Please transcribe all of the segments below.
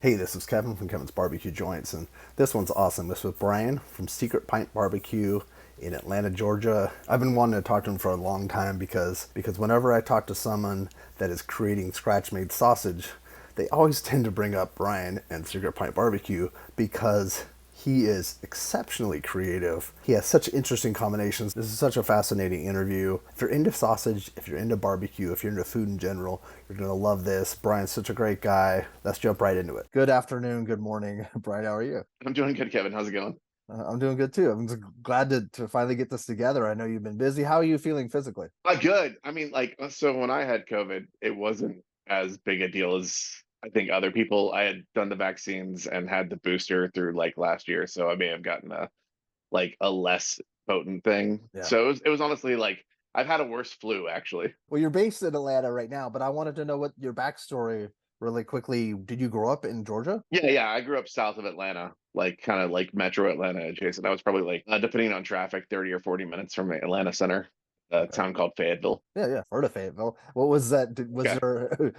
Hey, this is Kevin from Kevin's Barbecue Joints, and this one's awesome. This is Brian from Secret Pint BBQ in Atlanta, Georgia. I've been wanting to talk to him for a long time because whenever I talk to someone that is creating scratch-made sausage, they always tend to bring up Brian and Secret Pint BBQ because he is exceptionally creative. He has such interesting combinations. This is such a fascinating interview. If you're into sausage, if you're into barbecue, if you're into food in general, you're going to love this. Brian's such a great guy. Let's jump right into it. Good afternoon, good morning. Brian, how are you? I'm doing good, Kevin. How's it going? I'm doing good too. I'm just glad to finally get this together. I know you've been busy. How are you feeling physically? Good. I mean, so when I had COVID, it wasn't as big a deal as I think other people. I had done the vaccines and had the booster through like last year, so I may have gotten a less potent thing. Yeah. So it was honestly like I've had a worse flu actually. Well, you're based in Atlanta right now, but I wanted to know what your backstory really quickly. Did you grow up in Georgia? Yeah. I grew up south of Atlanta, like kind of like Metro Atlanta adjacent. I was probably like, depending on traffic, 30 or 40 minutes from the Atlanta center, a Okay. town called Fayetteville. Yeah. Heard of Fayetteville. What was that? Was Okay. there,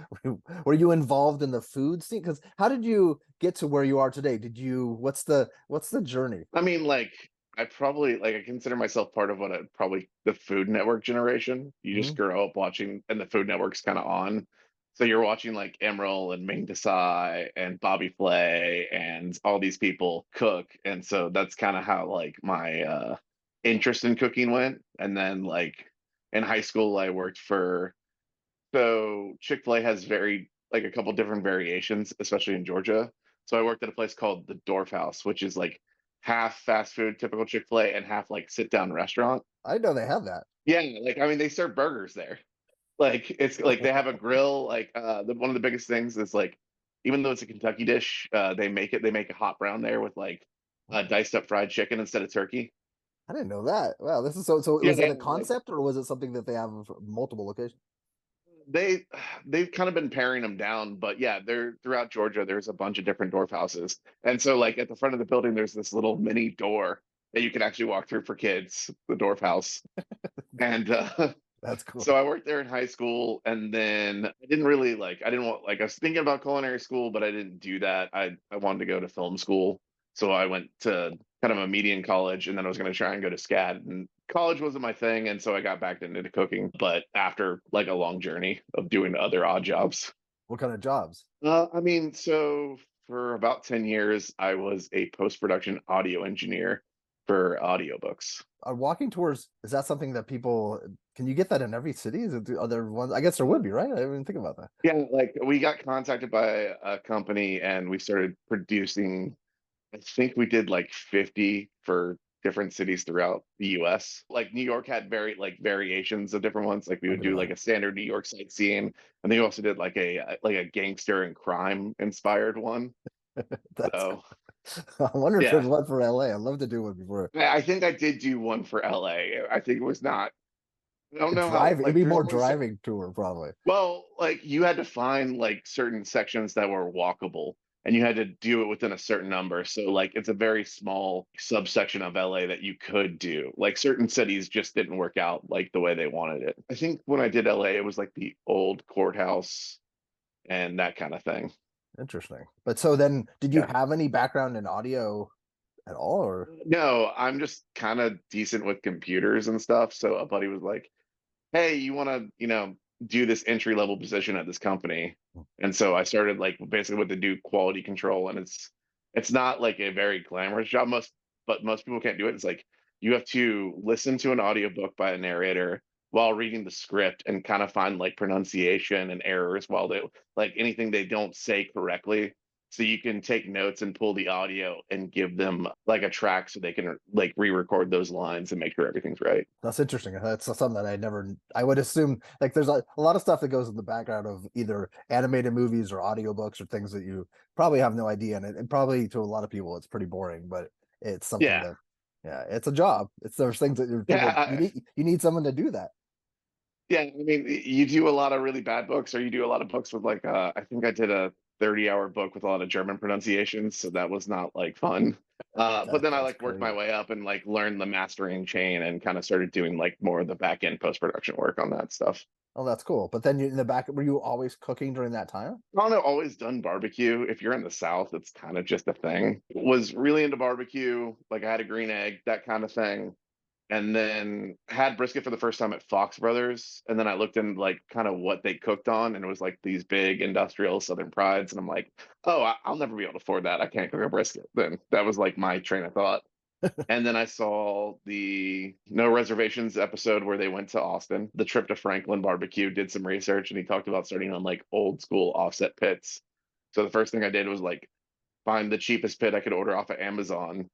were you involved in the food scene? Because how did you get to where you are today? What's the journey? I mean, like, I probably like I consider myself part of probably the Food Network generation. You just Hmm. grow up watching, and the Food Network's kind of on. So you're watching like Emeril and Ming Desai and Bobby Flay and all these people cook, and so that's kind of how like my interest in cooking went. And then like in high school, I worked for Chick-fil-A has very like a couple different variations, especially in Georgia. So I worked at a place called the Dorf House, which is like half fast food, typical Chick-fil-A, and half like sit down restaurant. I know they have that. Yeah, like I mean, they serve burgers there. Like it's like they have a grill. Like one of the biggest things is like, even though it's a Kentucky dish, they make a hot brown there with like diced up fried chicken instead of turkey. I didn't know that. Wow, this is so. Was that Yeah, a like concept or was it something that they have multiple locations? they they've kind of been paring them down, but yeah, they're throughout Georgia. There's a bunch of different Dorf houses, and so like at the front of the building, there's this little mini door that you can actually walk through for kids, the Dorf house. And That's cool. so I worked there in high school, and then I didn't really like I didn't want like I was thinking about culinary school, but I didn't do that. I wanted to go to film school, so I went to kind of a median college, and then I was going to try and go to SCAD. And college wasn't my thing, and so I got back into cooking. But after like a long journey of doing other odd jobs, What kind of jobs? I mean, so for about 10 years, I was a post production audio engineer for audiobooks. Are walking tours, is that something that people can you get that in every city? Is it other ones? I guess there would be, right? I didn't even think about that. Yeah, like we got contacted by a company and we started producing. I think we did like 50 for different cities throughout the US. Like New York had very like variations of different ones. Like we I would didn't do know like a standard New York sightseeing, and they also did like a gangster and crime inspired one. that. That's So I wonder if there's yeah, one for LA. I'd love to do one before. I think I did do one for LA. I think it was not. I don't know how Driving, it'd like be there's more only driving tour probably. well, like you had to find like certain sections that were walkable and you had to do it within a certain number. So like it's a very small subsection of LA that you could do. Like certain cities just didn't work out like the way they wanted it. I think when I did LA, it was like the old courthouse and that kind of thing. Interesting. But so then did you Yeah. have any background in audio at all or No, I'm just kind of decent with computers and stuff. So a buddy was like, hey, you want to, do this entry level position at this company. And so I started like basically with the do quality control, and it's not like a very glamorous job. Most people can't do it. It's like you have to listen to an audiobook by a narrator while reading the script and kind of find like pronunciation and errors while they like anything they don't say correctly. So you can take notes and pull the audio and give them like a track so they can like re-record those lines and make sure everything's right. that's interesting. That's something that I would assume like there's a lot of stuff that goes in the background of either animated movies or audiobooks or things that you probably have no idea. And probably to a lot of people it's pretty boring, but it's something Yeah. that yeah, it's a job. It's there's things that people Yeah. you need someone to do that. Yeah, I mean, you do a lot of really bad books, or you do a lot of books with like I think I did a 30-hour book with a lot of German pronunciations, so that was not like fun. But then I That's like worked my crazy. way up and like learned the mastering chain and kind of started doing like more of the back end post production work on that stuff. Oh, that's cool. But then you in the back, were you always cooking during that time? I don't know, always done barbecue. If you're in the South, it's kind of just a thing. Was really into barbecue. Like I had a green egg, that kind of thing. And then had brisket for the first time at Fox Brothers. And then I looked in like kind of what they cooked on, and it was like these big industrial Southern prides. And I'm like, oh, I'll never be able to afford that. I can't cook a brisket. Then that was like my train of thought. And then I saw the No Reservations episode where they went to Austin, the trip to Franklin barbecue, did some research, and he talked about starting on like old school offset pits. So the first thing I did was like find the cheapest pit I could order off of Amazon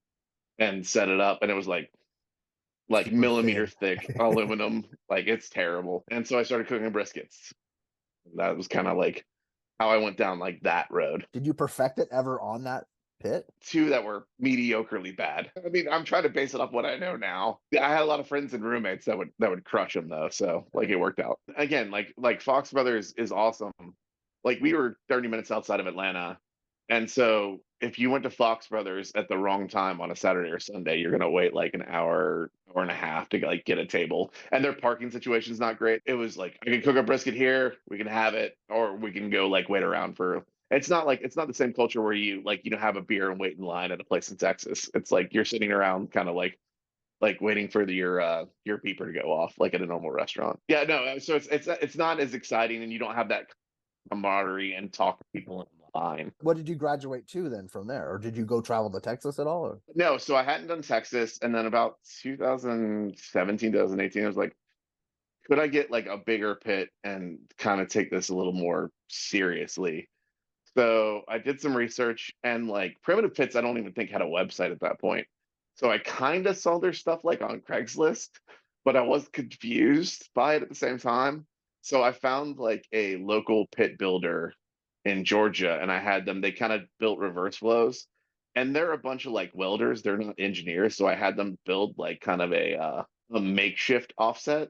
and set it up. And it was like Super millimeter thin. thick aluminum. Like it's terrible. And so I started cooking briskets. That was kind of like how I went down like that road. Did you perfect it ever on that pit? Two that were mediocrely bad. I mean, I'm trying to base it off what I know now. I had a lot of friends and roommates that would crush them though, so like it worked out. Again, like Fox Brothers is awesome. Like we were 30 minutes outside of Atlanta, and so if you went to Fox Brothers at the wrong time on a Saturday or Sunday, you're gonna wait like an hour and a half to like get a table. And their parking situation is not great. It was like I can cook a brisket here, we can have it, or we can go like wait around for it's not the same culture where you like have a beer and wait in line at a place in Texas. It's like you're sitting around kind of like waiting for your beeper to go off like at a normal restaurant. Yeah, no, so it's not as exciting, and you don't have that camaraderie and talk to people in line. What did you graduate to then from there? Or did you go travel to Texas at all? Or? No, so I hadn't done Texas, and then about 2017, 2018, I was like, could I get like a bigger pit and kind of take this a little more seriously? So I did some research, and like Primitive Pits, I don't even think had a website at that point. So I kind of saw their stuff like on Craigslist, but I was confused by it at the same time. So I found like a local pit builder in Georgia, and I had them, they kind of built reverse flows. And they're a bunch of like welders, they're not engineers. So I had them build like kind of a makeshift offset.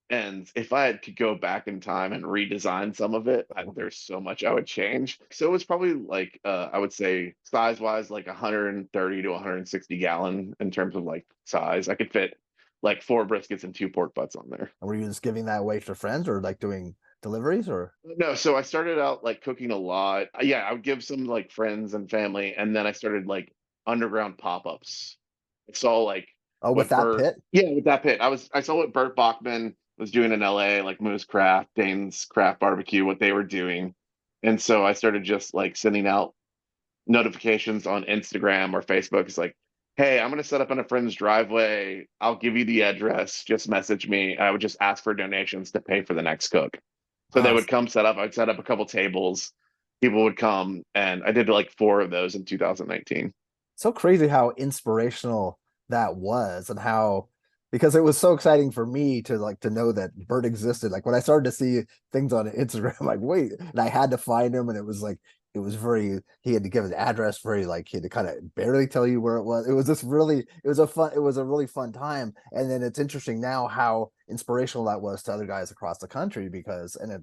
And if I could go back in time and redesign some of it, there's so much I would change. So it was probably like I would say size wise, like 130 to 160 gallon in terms of like size. I could fit like 4 briskets and 2 pork butts on there. And were you just giving that away to friends or like doing deliveries or? No, so I started out like cooking a lot. Yeah, I would give some like friends and family, and then I started like underground pop-ups. I saw like Oh, with what that Bert, pit? yeah, with that pit. I saw what Bert Bachman was doing in LA, like Moose Craft, Dane's Craft Barbecue, what they were doing. And so I started just like sending out notifications on Instagram or Facebook. It's like, hey, I'm gonna set up in a friend's driveway. I'll give you the address. Just message me. I would just ask for donations to pay for the next cook. So they Wow. would come set up. I'd set up a couple tables. People would come, and I did like 4 of those in 2019. So crazy how inspirational that was and how because it was so exciting for me to like to know that Bert existed. Like when I started to see things on Instagram, I'm like, wait, and I had to find him, and it was like it was very he had to give his address very like he had to kind of barely tell you where it was. It was just really it was a really fun time. And then it's interesting now how inspirational that was to other guys across the country because and it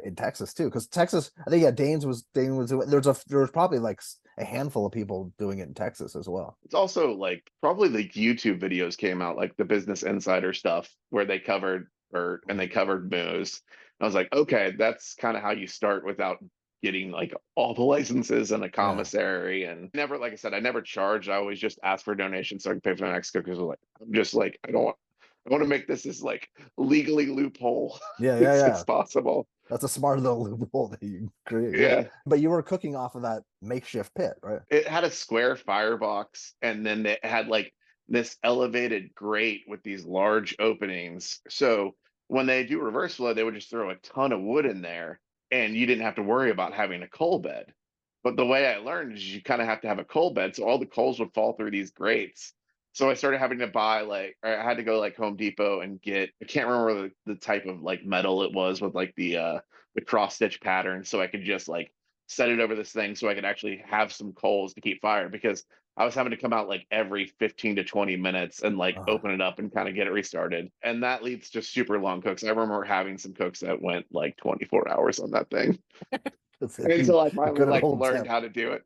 in Texas too, because Texas, I think yeah, Dane was there was probably like a handful of people doing it in Texas as well. It's also like probably the YouTube videos came out, like the Business Insider stuff, where they covered Bert and they covered Moose. I was like, okay, that's kind of how you start without getting like all the licenses and a Yeah, commissary. And never, like I said, I never charged. I always just asked for donations so I can pay for the next cook. Because like, I'm just like, I want to make this as like legally loophole yeah, yeah, as yeah. possible. That's a smart little loophole that you create. Yeah, Yeah. but you were cooking off of that makeshift pit, right? It had a square firebox, and then it had like this elevated grate with these large openings. So when they do reverse flow, they would just throw a ton of wood in there, and you didn't have to worry about having a coal bed. But the way I learned is you kind of have to have a coal bed, so all the coals would fall through these grates. So I started having to buy like, or I had to go like Home Depot and get, I can't remember the type of like metal it was with like the cross stitch pattern, so I could just like set it over this thing so I could actually have some coals to keep fire, because I was having to come out like every 15 to 20 minutes and like Uh, open it up and kind of get it restarted. And that leads to super long cooks. I remember having some cooks that went like 24 hours on that thing that's it. until I You finally couldn't like hold learned temp. how to do it.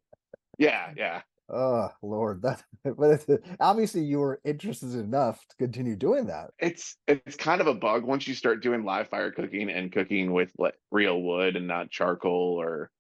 Yeah, yeah. Oh Lord, that but obviously you were interested enough to continue doing that. It's kind of a bug once you start doing live fire cooking and cooking with like real wood and not charcoal or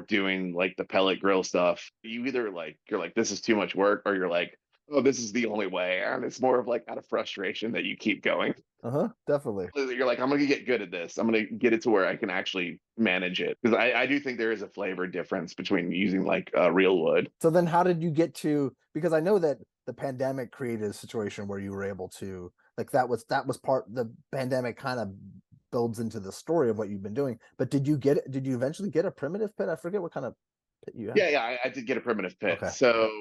doing like the pellet grill stuff. You either like you're like this is too much work or you're like, oh, this is the only way. And it's more of like out of frustration that you keep going. Uh-huh, definitely. You're like, I'm gonna get good at this. I'm gonna get it to where I can actually manage it. Because I do think there is a flavor difference between using like real wood. So then how did you get to, because I know that the pandemic created a situation where you were able to, like, that was part, the pandemic kind of builds into the story of what you've been doing. But did you eventually get a primitive pit? I forget what kind of pit you had. Yeah, I did get a primitive pit. Okay. So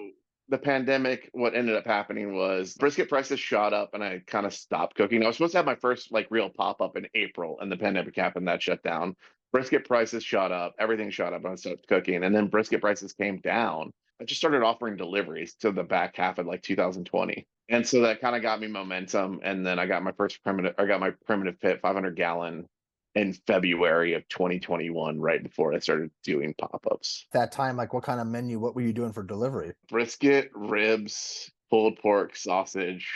the pandemic, what ended up happening was brisket prices shot up and I kind of stopped cooking. I was supposed to have my first like real pop up in April and the pandemic happened, that shut down. Brisket prices shot up, everything shot up and I started cooking. And then brisket prices came down. I just started offering deliveries to the back half of like 2020. And so that kind of got me momentum. And then I got my primitive pit 500-gallon in February of 2021, right before I started doing pop-ups. That time, like, what kind of menu, what were you doing for delivery? Brisket, ribs, pulled pork, sausage,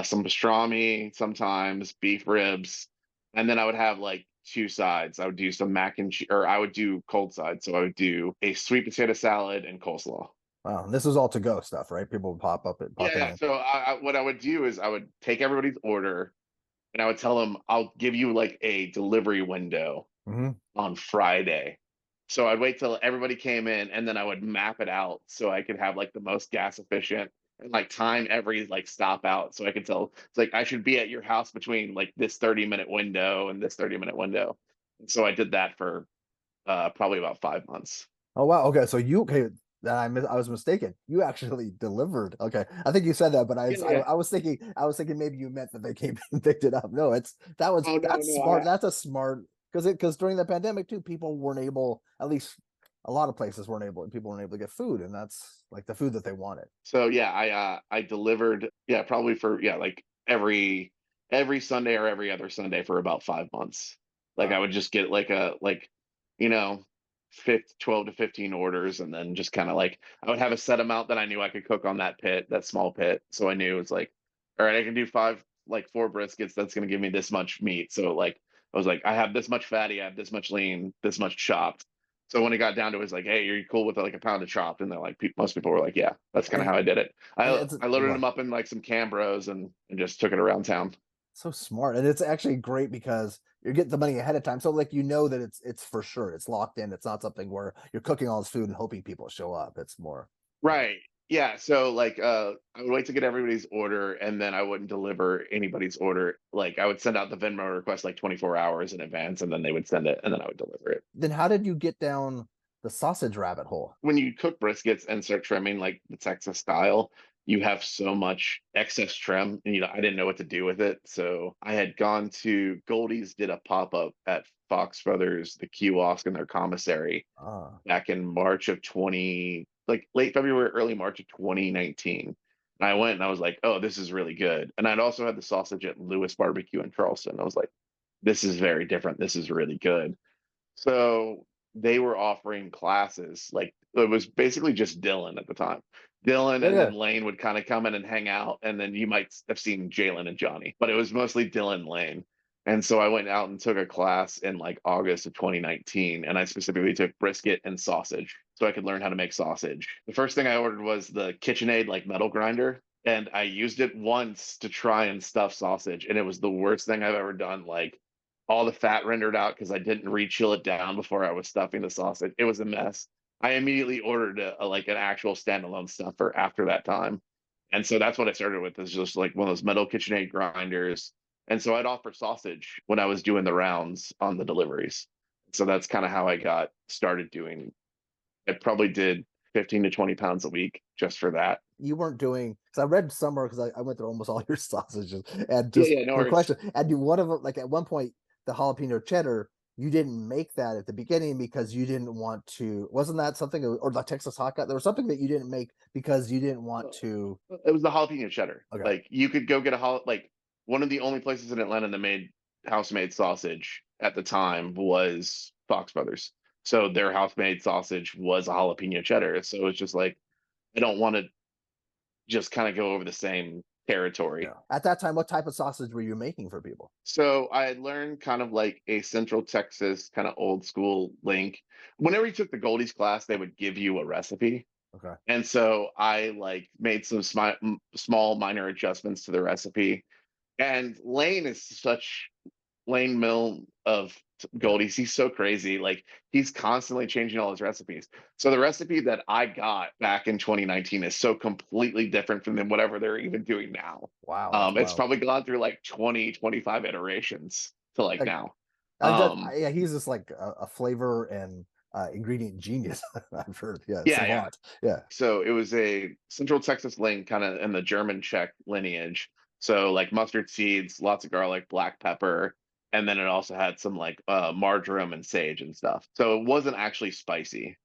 some pastrami, sometimes beef ribs, and then I would have like two sides. I would do some mac and cheese, or I would do cold sides. So I would do a sweet potato salad and coleslaw. Wow, and this was all to go stuff, right? People would pop in Yeah. and So what I would do is I would take everybody's order and I would tell them I'll give you like a delivery window hmm on Friday. So I'd wait till everybody came in and then I would map it out so I could have like the most gas efficient and like time every like stop out so I could tell it's like I should be at your house between like this 30-minute window and this 30-minute window. And so I did that for probably about 5 months. oh wow, okay, so you okay, I was mistaken. You actually delivered. Okay, I think you said that, but Yeah, yeah. I was thinking maybe you meant that they came and picked it up. No, Oh no, that's no, smart. That's a smart, because during the pandemic too, people weren't able, at least a lot of places weren't able, people weren't able to get food, and that's like the food that they wanted. so yeah, I delivered yeah, probably for yeah, like every Sunday or every other Sunday for about 5 months. Like I Wow. would just get like a like, you know, 12 to 15 orders and then just kind of like I would have a set amount that I knew I could cook on that pit, that small pit. So I knew it's like, all right, I can do four briskets, that's gonna give me this much meat. So like I was like, I have this much fatty, I have this much lean, this much chopped. So when it got down to it, it's like, hey, are you cool with like a pound of chopped? And they're like, most people were like, yeah, that's kind of And how I did it. and I loaded them up in like some Cambros and just took it around town. so smart, and it's actually great because you get the money ahead of time, so like you know that it's for sure, it's locked in. It's not something where you're cooking all this food and hoping people show up. It's more like, Right. Yeah. So like I would wait to get everybody's order and then I wouldn't deliver anybody's order. Like I would send out the Venmo request like 24 hours in advance and then they would send it and then I would deliver it. then how did you get down the sausage rabbit hole? When you cook briskets and start trimming like the Texas style, you have so much excess trim and I didn't know what to do with it. So I had gone to Goldie's did a pop-up at Fox Brothers, the kiosk in their commissary Ah, back in March of 20, like late February, early March of 2019. And I went and I was like, oh, this is really good. And I'd also had the sausage at Lewis Barbecue in Charleston. I was like, this is very different. This is really good. So they were offering classes. Like it was basically just Dylan at the time. Dylan yeah, and yeah. then Lane would kind of come in and hang out. And then you might have seen Jalen and Johnny, but it was mostly Dylan Lane. And so I went out and took a class in like August of 2019. And I specifically took brisket and sausage so I could learn how to make sausage. The first thing I ordered was the KitchenAid like metal grinder. And I used it once to try and stuff sausage. And it was the worst thing I've ever done. Like all the fat rendered out because I didn't re-chill it down before I was stuffing the sausage. It was a mess. I immediately ordered like an actual standalone stuffer after that time. And so that's what I started with is just like one of those metal KitchenAid grinders. And so I'd offer sausage when I was doing the rounds on the deliveries. So that's kind of how I got started doing. I probably did 15 to 20 pounds a week just for that. You weren't doing, because I read somewhere, because I went through almost all your sausages, and Yeah, just yeah, no for a worries. question, and you one of them, like at one point, the jalapeno cheddar, you didn't make that at the beginning because you didn't want to, wasn't that something, or the Texas hot gut, there was something that you didn't make because you didn't want to. It was the jalapeno cheddar. Okay. Like you could go get like one of the only places in Atlanta that made house made sausage at the time was Fox Brothers. So their house made sausage was a jalapeno cheddar. So it's just like I don't want to just kind of go over the same territory. Yeah. At that time, what type of sausage were you making for people? So I had learned kind of like a Central Texas kind of old school link. Whenever you took the Goldies class, they would give you a recipe. Okay. And so I like made some small minor adjustments to the recipe. And Lane is such Lane Mill of Yeah. Goldies. He's so crazy. Like he's constantly changing all his recipes. So the recipe that I got back in 2019 is so completely different from whatever they're even doing now. Wow, that's It's wild. probably gone through like 20, 25 iterations to like Like, now. Um, yeah, he's just like a flavor and ingredient genius. I've heard. Yeah, yeah, yeah. savant. Yeah. So it was a Central Texas link kind of in the German Czech lineage. So like mustard seeds, lots of garlic, black pepper, and then it also had some like marjoram and sage and stuff. So it wasn't actually spicy.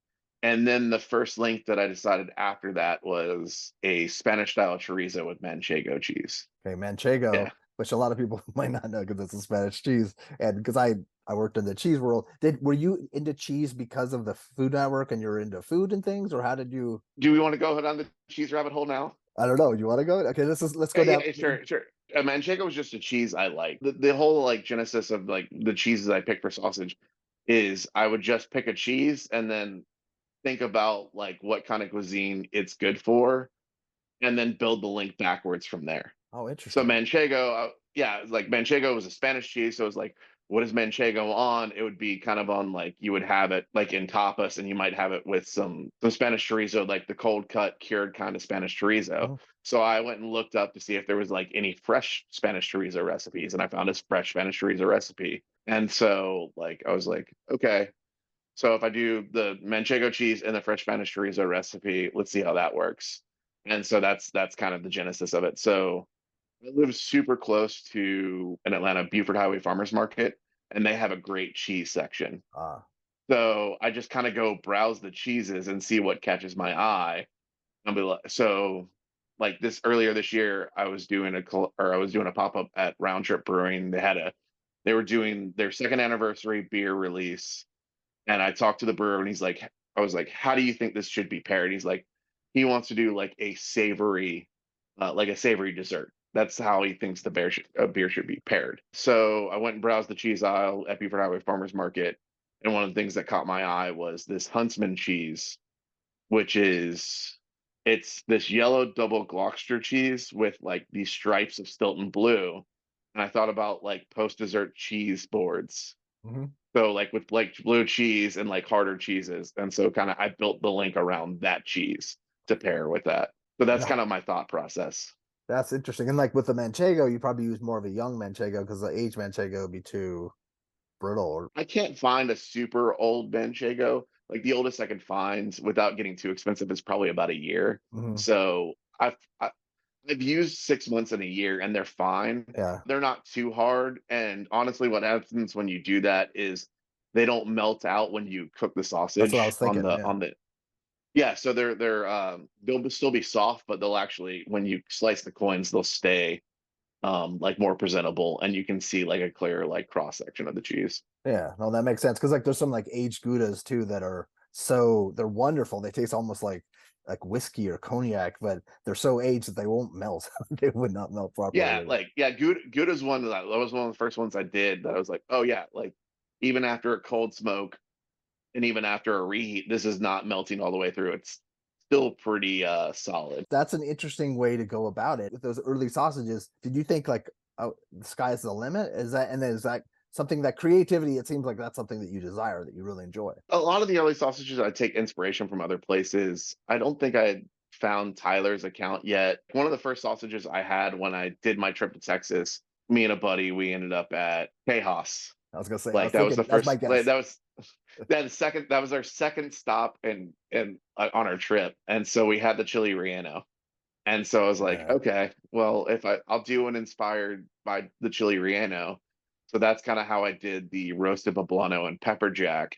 And then the first link that I decided after that was a Spanish style chorizo with manchego cheese. Okay, manchego, Yeah. which a lot of people might not know because it's a Spanish cheese, and because I worked in the cheese world. Did Were you into cheese because of the Food Network and you're into food and things, or how did you? Do we want to go down the cheese rabbit hole now? I don't know. You want to go? Okay, let's go down. Yeah, sure, sure. Manchego was just a cheese I like. The whole like genesis of like the cheeses I pick for sausage is I would just pick a cheese and then think about like what kind of cuisine it's good for, and then build the link backwards from there. Oh, So interesting. manchego, yeah, it's like manchego was a Spanish cheese, so it's like what is manchego on? It would be kind of on like you would have it like in tapas, and you might have it with some Spanish chorizo, like the cold cut cured kind of Spanish chorizo. Mhm. So I went and looked up to see if there was like any fresh Spanish chorizo recipes, and I found this fresh Spanish chorizo recipe. And so like I was like, okay, so if I do the manchego cheese and the fresh Spanish chorizo recipe, let's see how that works. And so that's kind of the genesis of it. So I live super close to an Atlanta Buford Highway Farmers Market, and they have a great cheese section. Ah, So I just kind of go browse the cheeses and see what catches my eye. And be like, so like this earlier this year, I was doing a pop up at Round Trip Brewing. They were doing their second anniversary beer release, and I talked to the brewer, and I was like, how do you think this should be paired? He's like, he wants to do like a savory dessert. That's how he thinks a beer should be paired. So I went and browsed the cheese aisle at Beaver Highway Farmers Market, and one of the things that caught my eye was this Huntsman cheese, which is it's this yellow double Gloucester cheese with like these stripes of Stilton blue. And I thought about like post dessert cheese boards, hmm. so like with like blue cheese and like harder cheeses. And so kind of I built the link around that cheese to pair with that. So that's Yeah, kind of my thought process. that's interesting. And like with the manchego, you probably use more of a young manchego because the aged manchego would be too brittle. Or I can't find a super old Manchego. Like the oldest I can find without getting too expensive is probably about a year. Mhm. So I've used 6 months in a year and they're fine. Yeah, They're not too hard. And honestly, what happens when you do that is they don't melt out when you cook the that's what I sausage was thinking. Yeah. on the yeah, so they'll still be soft, but they'll actually when you slice the coins, they'll stay like more presentable, and you can see like a clear like cross section of the cheese. Yeah, no, that makes sense because like there's some like aged Goudas too that are they're wonderful. They taste almost like whiskey or cognac, but they're so aged that they won't melt. They would not melt Yeah, properly. like yeah, Gouda's one that was one of the first ones I did that I was like, oh yeah, like even after a cold smoke and even after a reheat, this is not melting all the way through. It's still pretty solid. That's an interesting way to go about it. With those early sausages, did you think like, oh, the sky's the limit? Is that something that creativity? It seems like that's something that you desire, that you really enjoy. A lot of the early sausages I take inspiration from other places. I don't think I had found Tyler's account yet. One of the first sausages I had when I did my trip to Texas, me and a buddy, we ended up at Tejas. I was gonna say, I Like was that was thinking the that's my first like, guess. that was our second stop and on our trip. And so we had the chili relleno. And so I was like, Yeah. okay, well, if I'll do one inspired by the chili relleno. So that's kind of how I did the roasted poblano and pepper jack,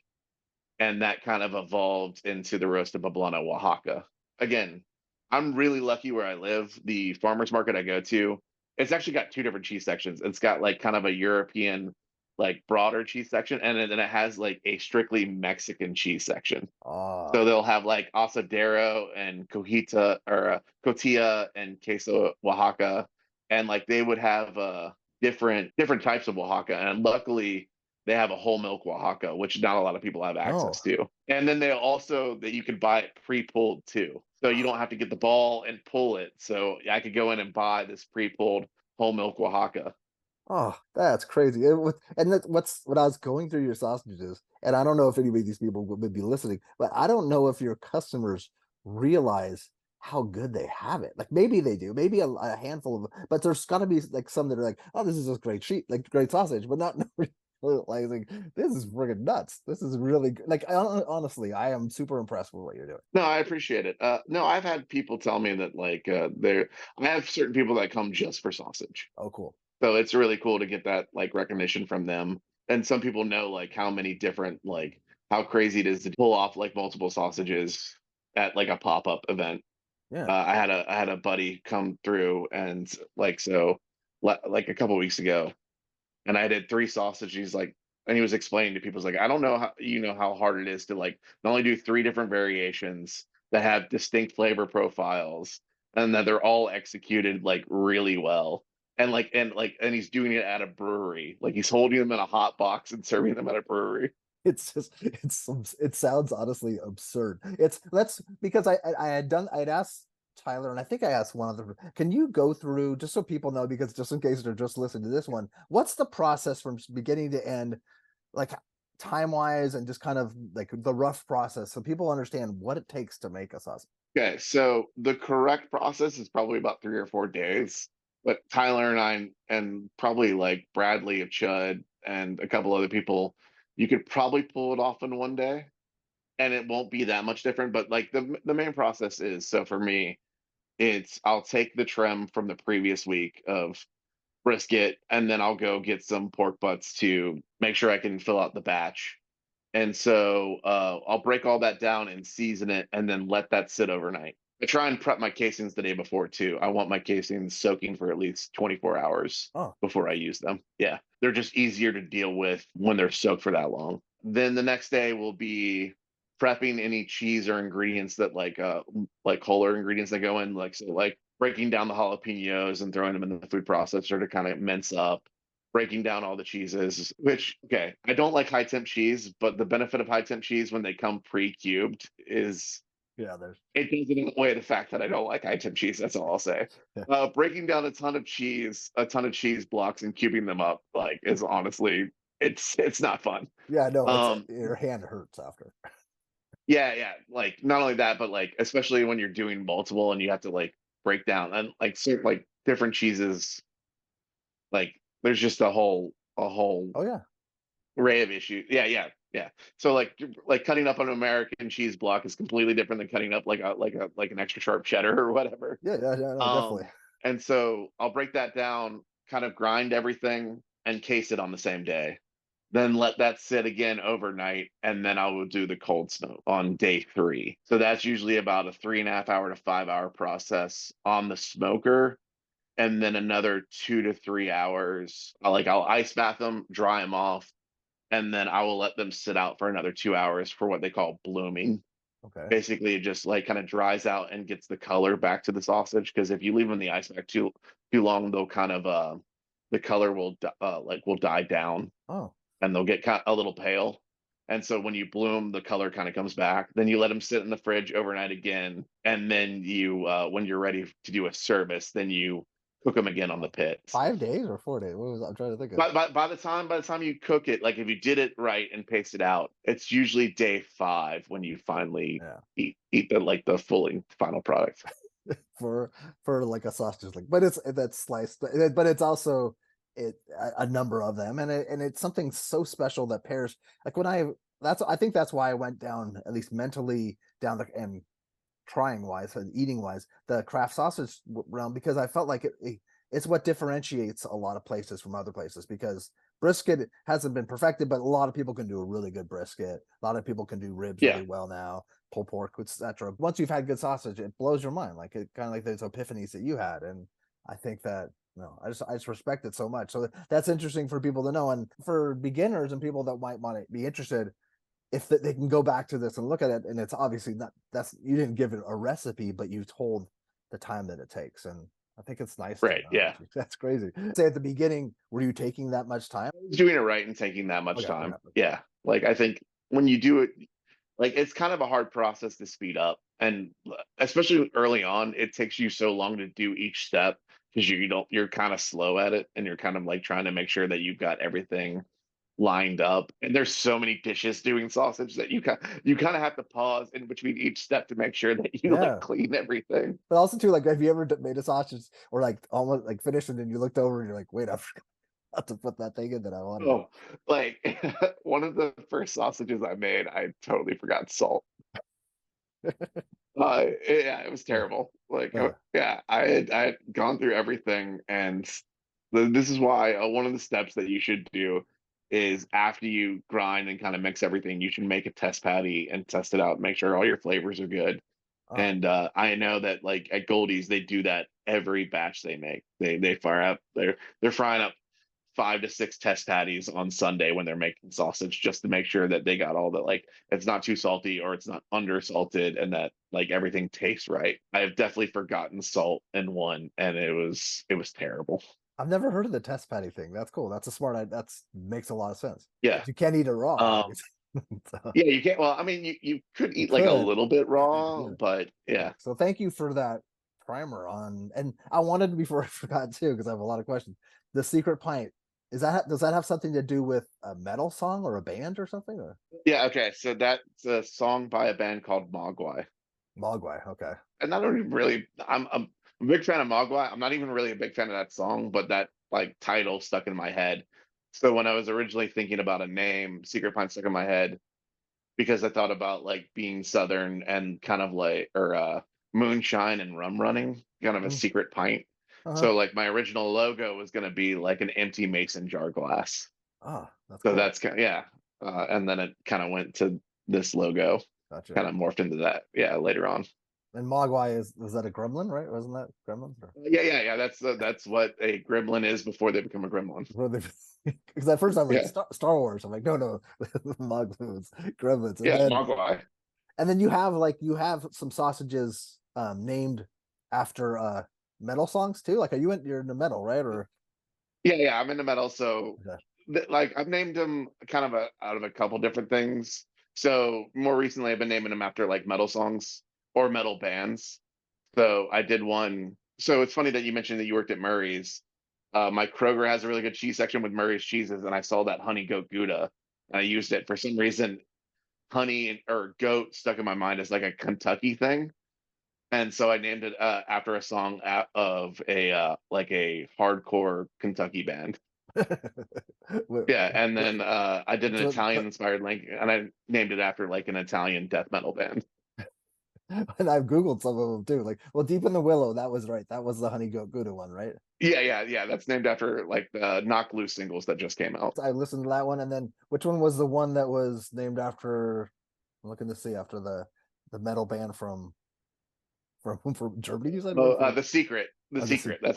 and that kind of evolved into the roasted poblano Oaxaca. Again, I'm really lucky where I live. The farmers market I go to, it's actually got two different cheese sections. It's got like kind of a European like broader cheese section, and then it has like a strictly Mexican cheese section. Oh, So they'll have like asadero and cojita or cotija and queso Oaxaca, and like they would have different types of Oaxaca, and luckily they have a whole milk Oaxaca, which not a lot of people have oh, access to. And then they also that you can buy it pre-pulled too, so you don't have to get the ball and pull it. So I could go in and buy this pre-pulled whole milk Oaxaca. oh, that's crazy. And that's what's when I was going through your sausages, and I don't know if any of these people would be listening, but I don't know if your customers realize how good they have it. Like maybe they do, maybe a handful of, but there's got to be like some that are like, oh, this is just great sheet, like great sausage, but not like this is friggin' nuts. This is really good. Like honestly, I am super impressed with what you're doing. No, I appreciate it. No, I've had people tell me that like they're I have certain people that come just for sausage. Oh, cool. So it's really cool to get that like recognition from them. And some people know like how many different like how crazy it is to pull off like multiple sausages at like a pop-up event. Yeah. I had a buddy come through and like like a couple weeks ago, and I did three sausages like, and he was explaining to people, he's like, I don't know how you know how hard it is to like not only do three different variations that have distinct flavor profiles and that they're all executed like really well. And he's doing it at a brewery. Like he's holding them in a hot box and serving them at a brewery. It's just it sounds honestly absurd. It's that's because I had asked Tyler, and I think I asked one other. Can you go through just so people know, because just in case they're just listening to this one, what's the process from beginning to end, like time wise, and just kind of like the rough process so people understand what it takes to make a sausage. Okay, so the correct process is probably about 3 or 4 days. But Tyler and I and probably like Bradley of Chud and a couple other people, you could probably pull it off in one day, and it won't be that much different. But like the main process is, so for me, it's I'll take the trim from the previous week of brisket, and then I'll go get some pork butts to make sure I can fill out the batch. And so I'll break all that down and season it and then let that sit overnight. I try and prep my casings the day before too. I want my casings soaking for at least 24 hours Oh, before I use them. Yeah. They're just easier to deal with when they're soaked for that long. Then the next day will be prepping any cheese or ingredients that like wholer ingredients that go in, like so like breaking down the jalapenos and throwing them in the food processor to kind of mince up, breaking down all the cheeses, which, okay, I don't like high temp cheese, but the benefit of high temp cheese when they come pre-cubed is yeah, there's it doesn't outweigh the fact that I don't like high temp cheese. That's all I'll say. yeah, Breaking down a ton of cheese blocks and cubing them up, like, is honestly, it's not fun. yeah, no, it's Um, your hand hurts after. yeah, yeah, like not only that, but like especially when you're doing multiple and you have to like break down and like certain like different cheeses, like there's just a whole Oh yeah, array of issues. Yeah, yeah, yeah. So like cutting up an American cheese block is completely different than cutting up like an extra sharp cheddar or whatever. yeah, yeah, yeah, no, definitely. And so I'll break that down, kind of grind everything and case it on the same day. Then let that sit again overnight, and then I will do the cold smoke on day three. So that's usually about a 3.5 hour to 5 hour process on the smoker, and then another 2 to 3 hours. I'll ice bath them, dry them off, and then I will let them sit out for another 2 hours for what they call blooming. Okay. Basically, it just like kind of dries out and gets the color back to the sausage. Because if you leave them in the ice pack too long, they'll kind of the color will die down Oh, and they'll get a little pale. And so when you bloom, the color kind of comes back. Then you let them sit in the fridge overnight again, and then you when you're ready to do a service, then you cook them again on the oh. pit. 5 days or 4 days? What was I'm trying to think of? By the time you cook it, like if you did it right and pace it out, it's usually day five when you finally Yeah. eat the like the fully final product. for like a sausage link, but it's that's sliced, but it's also a number of them, and it's something so special that pairs like when I think that's why I went down, at least mentally, down the and trying wise and eating wise, the craft sausage realm, because I felt like it's what differentiates a lot of places from other places, because brisket hasn't been perfected, but a lot of people can do a really good brisket. A lot of people can do ribs Yeah, really well now, pulled pork, etc. Once you've had good sausage, it blows your mind. Like it kind of like those epiphanies that you had, and I think that No, I just respect it so much. So that's interesting for people to know, and for beginners and people that might want to be interested, if they can go back to this and look at it, and it's obviously not, that's, you didn't give it a recipe, but you told the time that it takes, and I think it's nice to Right. know. Yeah. That's crazy. Say at the beginning, were you taking that much time? Doing it right and taking that much Okay, okay, time. okay. Yeah. Like I think when you do it, like it's kind of a hard process to speed up. And especially early on, it takes you so long to do each step because you don't, you're kind of slow at it and you're kind of like trying to make sure that you've got everything lined up. And there's so many dishes doing sausage that you kind of have to pause in between each step to make sure that you like Yeah, clean everything. but also too, like, have you ever made a sausage or like almost like finished and then you looked over and you're like, wait, I forgot to put that thing in that I wanted. Oh, like one of the first sausages I made, I totally forgot salt. Yeah, it was Yeah, terrible. Like, yeah. yeah, I had gone through everything, and this is why one of the steps that you should do is after you grind and kind of mix everything, you should make a test patty and test it out, make sure all your flavors are good. Oh, And I know that like at Goldie's, they do that every batch they make. They fire up, they're frying up 5 to 6 test patties on Sunday when they're making sausage just to make sure that they got all the like it's not too salty or it's not under salted and that like everything tastes right. I have definitely forgotten salt in one and it was terrible. I've never heard of the test patty thing. That's cool. That's a smart. That's makes a lot of sense. Yeah. You can't eat it raw, Um obviously. So, yeah, you can't well, I mean you could you eat like a could. little bit raw, Yeah. but yeah. So thank you for that primer on. And I wanted, before I forgot too, because I have a lot of questions. The Secret Pint, is that, does that have something to do with a metal song or a band or something? Or Yeah, okay. So that's a song by a band called Mogwai. Mogwai? Okay. And I don't even really I'm a big fan of Mogwai. I'm not even really a big fan of that song, but that like title stuck in my head. So when I was originally thinking about a name, Secret Pint stuck in my head because I thought about like being Southern and kind of like or moonshine and rum running, kind of a Mm, secret pint. uh-huh. So like my original logo was gonna be like an empty mason jar glass. Ah, that's So cool. that's kind of yeah. And then it kind of went to this logo, Gotcha. kind of morphed into that, yeah, later on. And Mogwai is, was that a gremlin, right? Wasn't that gremlins? Or Yeah. That's what a gremlin is before they become a gremlin. because at first I'm like Yeah, Star Wars. I'm like, no, no, Moglins, gremlins. yeah, Mogwai. And then you have like, you have some sausages named after metal songs too. Like, are you in, you're into metal, right? Or Yeah. I'm into metal, so okay. like I've named them kind of out of a couple different things. So more recently, I've been naming them after like metal songs or metal bands. So I did one. So it's funny that you mentioned that you worked at Murray's. My Kroger has a really good cheese section with Murray's cheeses, and I saw that honey goat Gouda, and I used it for some reason. Honey or goat stuck in my mind as like a Kentucky thing. And so I named it after a song of a like a hardcore Kentucky band. Wait, Yeah, and then I did an so, Italian inspired link, and I named it after like an Italian death metal band. and I've Googled some of them too. Like, well, Deep in the Willow, that was right. That was the Honey Goat Gouda one, right? Yeah. That's named after like the Knock Loose singles that just came out. I listened to that one, and then which one was the one that was named after? I'm looking to see, after the metal band from Germany. You said Oh, from the oh secret. That's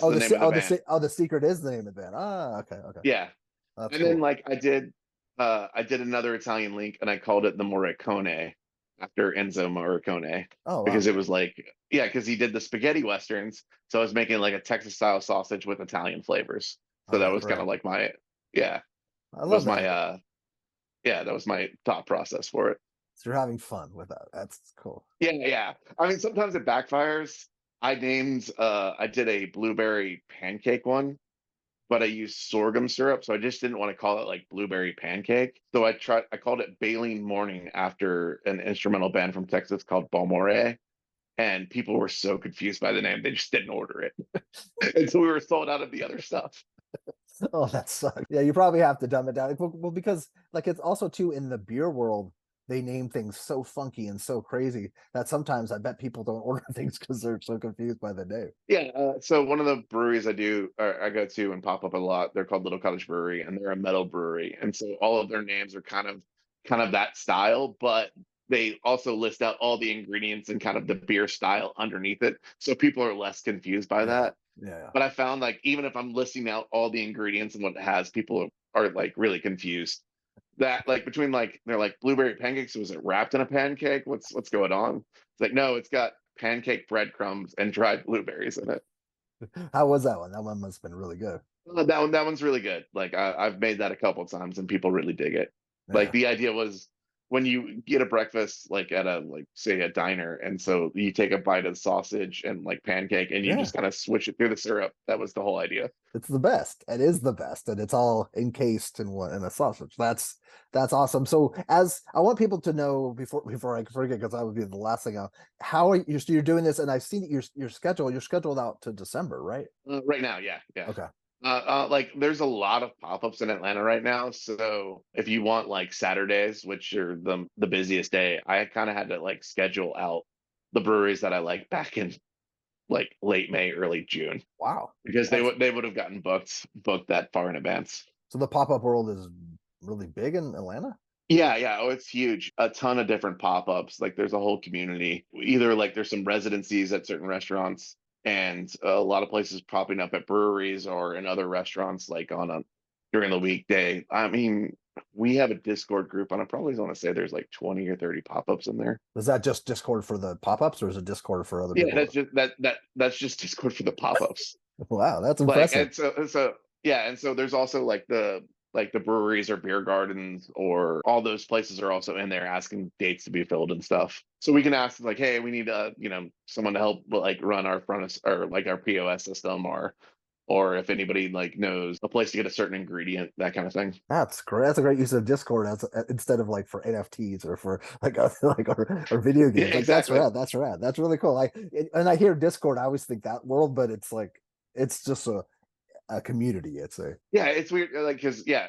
the name of the band. the Secret is the name of the band. Ah, okay, okay, Yeah, that's and then cool. like I did another Italian link, and I called it the Morricone after Enzo Morricone Oh because wow, it was like yeah, because he did the spaghetti westerns, so I was making like a Texas style sausage with Italian flavors. So oh that that's was kind great. of like my yeah, I that was love my that. that was my thought process for it. So you're having fun with that. That's cool. Yeah. I mean, sometimes it backfires. I did a blueberry pancake one, but I used sorghum syrup, so I just didn't want to call it like blueberry pancake. So I called it Baleen Morning after an instrumental band from Texas called Balmore. And people were so confused by the name, they just didn't order it. And so we were sold out of the other stuff. Oh, that sucks. Yeah, you probably have to dumb it down. Well, because like it's also too in the beer world, they name things so funky and so crazy that sometimes I bet people don't order things because they're so confused by the name. Yeah, so one of the breweries I go to and pop up a lot, they're called Little Cottage Brewery, and they're a metal brewery, and so all of their names are kind of that style, but they also list out all the ingredients and kind of the beer style underneath it, so people are less confused by Yeah. that. Yeah. But I found like even if I'm listing out all the ingredients and what it has, people are like really confused. That like between like they're like blueberry pancakes, was it wrapped in a pancake? What's going on? It's like no, it's got pancake breadcrumbs and dried blueberries in it. How was that one? That one must have been really good. That one's really good. Like I've made that a couple of times and people really dig it. Like Yeah. the idea was when you get a breakfast like at a like say a diner, and so you take a bite of sausage and like pancake and you Yeah. just kind of switch it through the syrup. That was the whole idea. It's the best. It is the best, and it's all encased in one in a sausage. That's awesome. So, as I want people to know before I forget, because that would be the last thing. How are you? So you're doing this, and I've seen your schedule. You're scheduled out to December, right? Right now, yeah, yeah. Okay. Like there's a lot of pop-ups in Atlanta right now. So if you want like Saturdays, which are the busiest day, I kind of had to like schedule out the breweries that I like back in like late May, early June, Wow. because That's they would have gotten booked that far in advance. so the pop up world is really big in Atlanta. Yeah, yeah. Oh, it's huge. A ton of different pop-ups. Like there's a whole community. Either like there's some residencies at certain restaurants and a lot of places popping up at breweries or in other restaurants like on a during the weekday. I mean, we have a Discord group and I probably want to say there's like 20 or 30 pop-ups in there. Is that just Discord for the pop ups, or is it Discord for other Yeah, people? that's just Discord for the pop-ups. Wow, that's Like impressive. and so yeah, and so there's also like the breweries or beer gardens or all those places are also in there asking dates to be filled and stuff. So we can ask like, hey, we need someone to help like run our front of, or like our POS system or if anybody like knows a place to get a certain ingredient, that kind of thing. That's great. That's a great use of Discord as instead of like for NFTs or for like like or video Yeah, games. Like that's exactly. rad. That's rad. That's really cool. And I hear Discord, I always think that world, but it's like it's just a community. It's a Yeah, it's weird, like because yeah,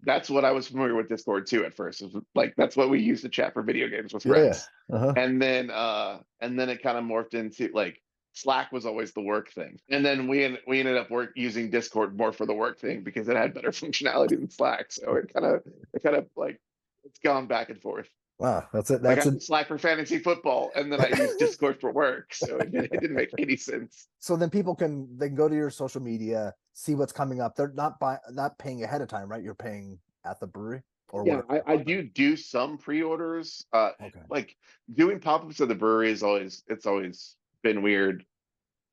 that's what I was familiar with Discord too at first. Was like that's what we used to chat for video games with yeah. friends, Uh-huh. and then it kind of morphed into like Slack was always the work thing, and then we ended up using Discord more for the work thing because it had better functionality than Slack. So it kind of like it's gone back and forth. Wow, that's it. Like I That's it. use Slack for fantasy football, and then I use Discord for work, so it didn't make any sense. So then people can go to your social media, see what's coming up. They're not paying ahead of time, right? You're paying at the brewery or Yeah, whatever the I partner. do some pre-orders. Okay. Like doing pop-ups at the brewery is always been weird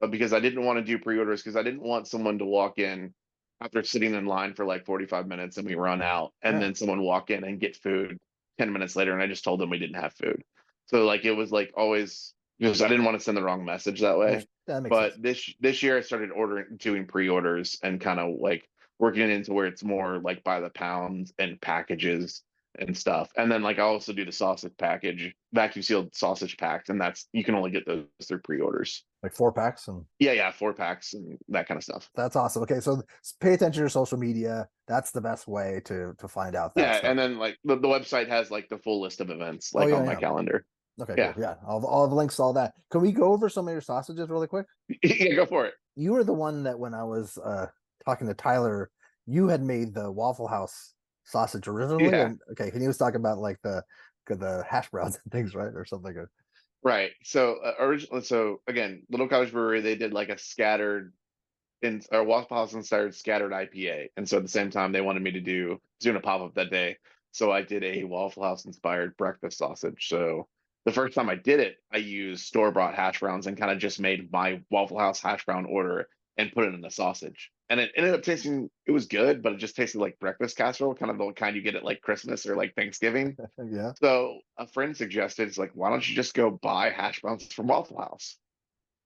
because I didn't want to do pre-orders because I didn't want someone to walk in after sitting in line for like 45 minutes and we run out and Yeah. then someone walk in and get food 10 minutes later and I just told them we didn't have food. So like it was like always because I didn't want to send the wrong message that way. That makes sense. But this year I started ordering doing pre-orders and kind of like working it into where it's more like by the pound and packages and stuff. And then like I also do the sausage package, vacuum sealed sausage packs, and that's you can only get those through pre-orders. Like 4 packs and Yeah, yeah, 4 packs and that kind of stuff. that's awesome. Okay, so pay attention to your social media. That's the best way to find out that Yeah, stuff. and then like the website has like the full list of events Oh like yeah, on my yeah. calendar. Okay, cool. Yeah. Yeah, I'll have links to all that. Can we go over some of your sausages really quick? Yeah, go for it. You were the one that when I was talking to Tyler, you had made the Waffle House sausage originally, Yeah. and okay, and he was talking about like the hash browns and things, right, or something. Right. So originally, so again, Little Cottage Brewery, they did like a scattered in or Waffle House inspired scattered IPA. And so at the same time, they wanted me to doing a pop up that day. So I did a Waffle House inspired breakfast sausage. So the first time I did it, I used store bought hash browns and kind of just made my Waffle House hash brown order and put it in the sausage. And it ended up tasting, it was good, but it just tasted like breakfast casserole, kind of the kind you get at like Christmas or like Thanksgiving. Yeah. So a friend suggested, it's like, why don't you just go buy hash browns from Waffle House?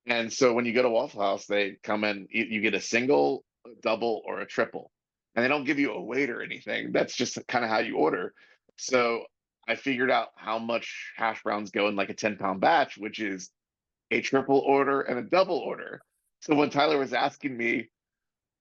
And so when you go to Waffle House, they come in, you get a single, a double, or a triple. And they don't give you a weight or anything. That's just kind of how you order. So I figured out how much hash browns go in like a 10-pound batch, which is a triple order and a double order. So when Tyler was asking me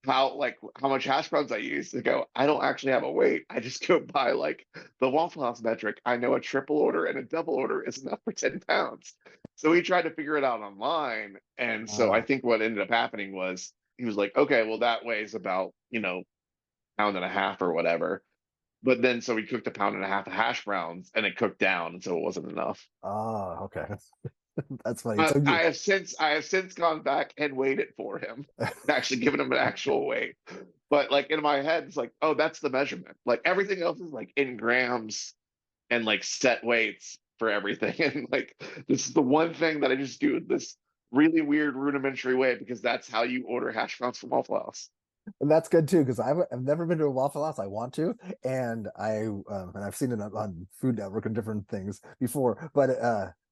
how much hash browns I use to go, I don't actually have a weight. I just go by like the Waffle House metric. I know a triple order and a double order is enough for 10 pounds. So he tried to figure it out online. And so I Oh, think what ended up happening was he was like, okay, well, that weighs about, pound and a half or whatever. But then so we cooked a pound and a half of hash browns and it cooked down. And so it wasn't enough. oh, okay. That's funny. So you, I have since gone back and weighed it for him, and actually given him an actual weight. But like in my head, it's like, oh, that's the measurement. Like everything else is like in grams and like set weights for everything. And like this is the one thing that I just do this really weird rudimentary way because that's how you order hash browns from Waffle House. and that's good too because I've never been to a Waffle House. I want to, and I've seen it on Food Network and different things before. But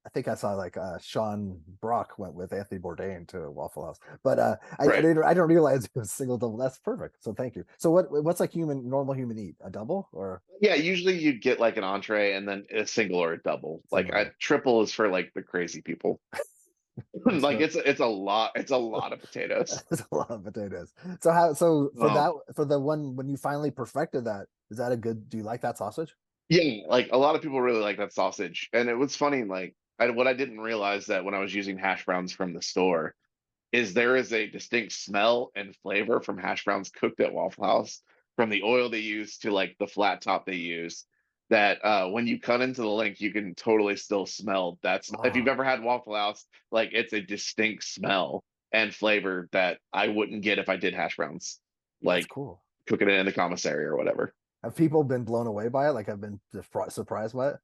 I think I saw like Sean Brock went with Anthony Bourdain to Waffle House. But Right. I don't realize it was single double. That's perfect. So thank you. So what's like normal human eat? A double or Yeah, usually you'd get like an entree and then a single or a double. Like single? a triple is for like the crazy people. That's Like no. it's a lot of potatoes. That's a lot of potatoes. So how? So for Um, that, for the one when you finally perfected that, is that a good? Do you like that sausage? yeah, like a lot of people really like that sausage. And it was funny, like what I didn't realize that when I was using hash browns from the store is there is a distinct smell and flavor from hash browns cooked at Waffle House, from the oil they use to like the flat top they use. That when you cut into the link, you can totally still smell that smell. If you've Oh, ever had Waffle House, like it's a distinct smell and flavor that I wouldn't get if I did hash browns, that's like cool. cooking it in the commissary or whatever. Have people been blown away by it? Like I've been surprised by it.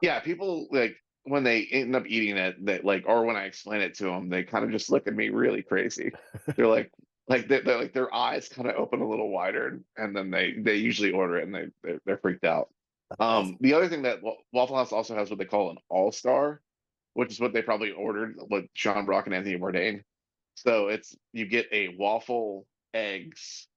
Yeah, people like when they end up eating it, that like, or when I explain it to them, they kind of just look at me really crazy. They're they're like their eyes kind of open a little wider, and then they usually order it, and they're freaked out. That's The other thing that Waffle House also has what they call an All Star, which is what they probably ordered with Sean Brock and Anthony Bourdain. So it's you get a waffle, eggs,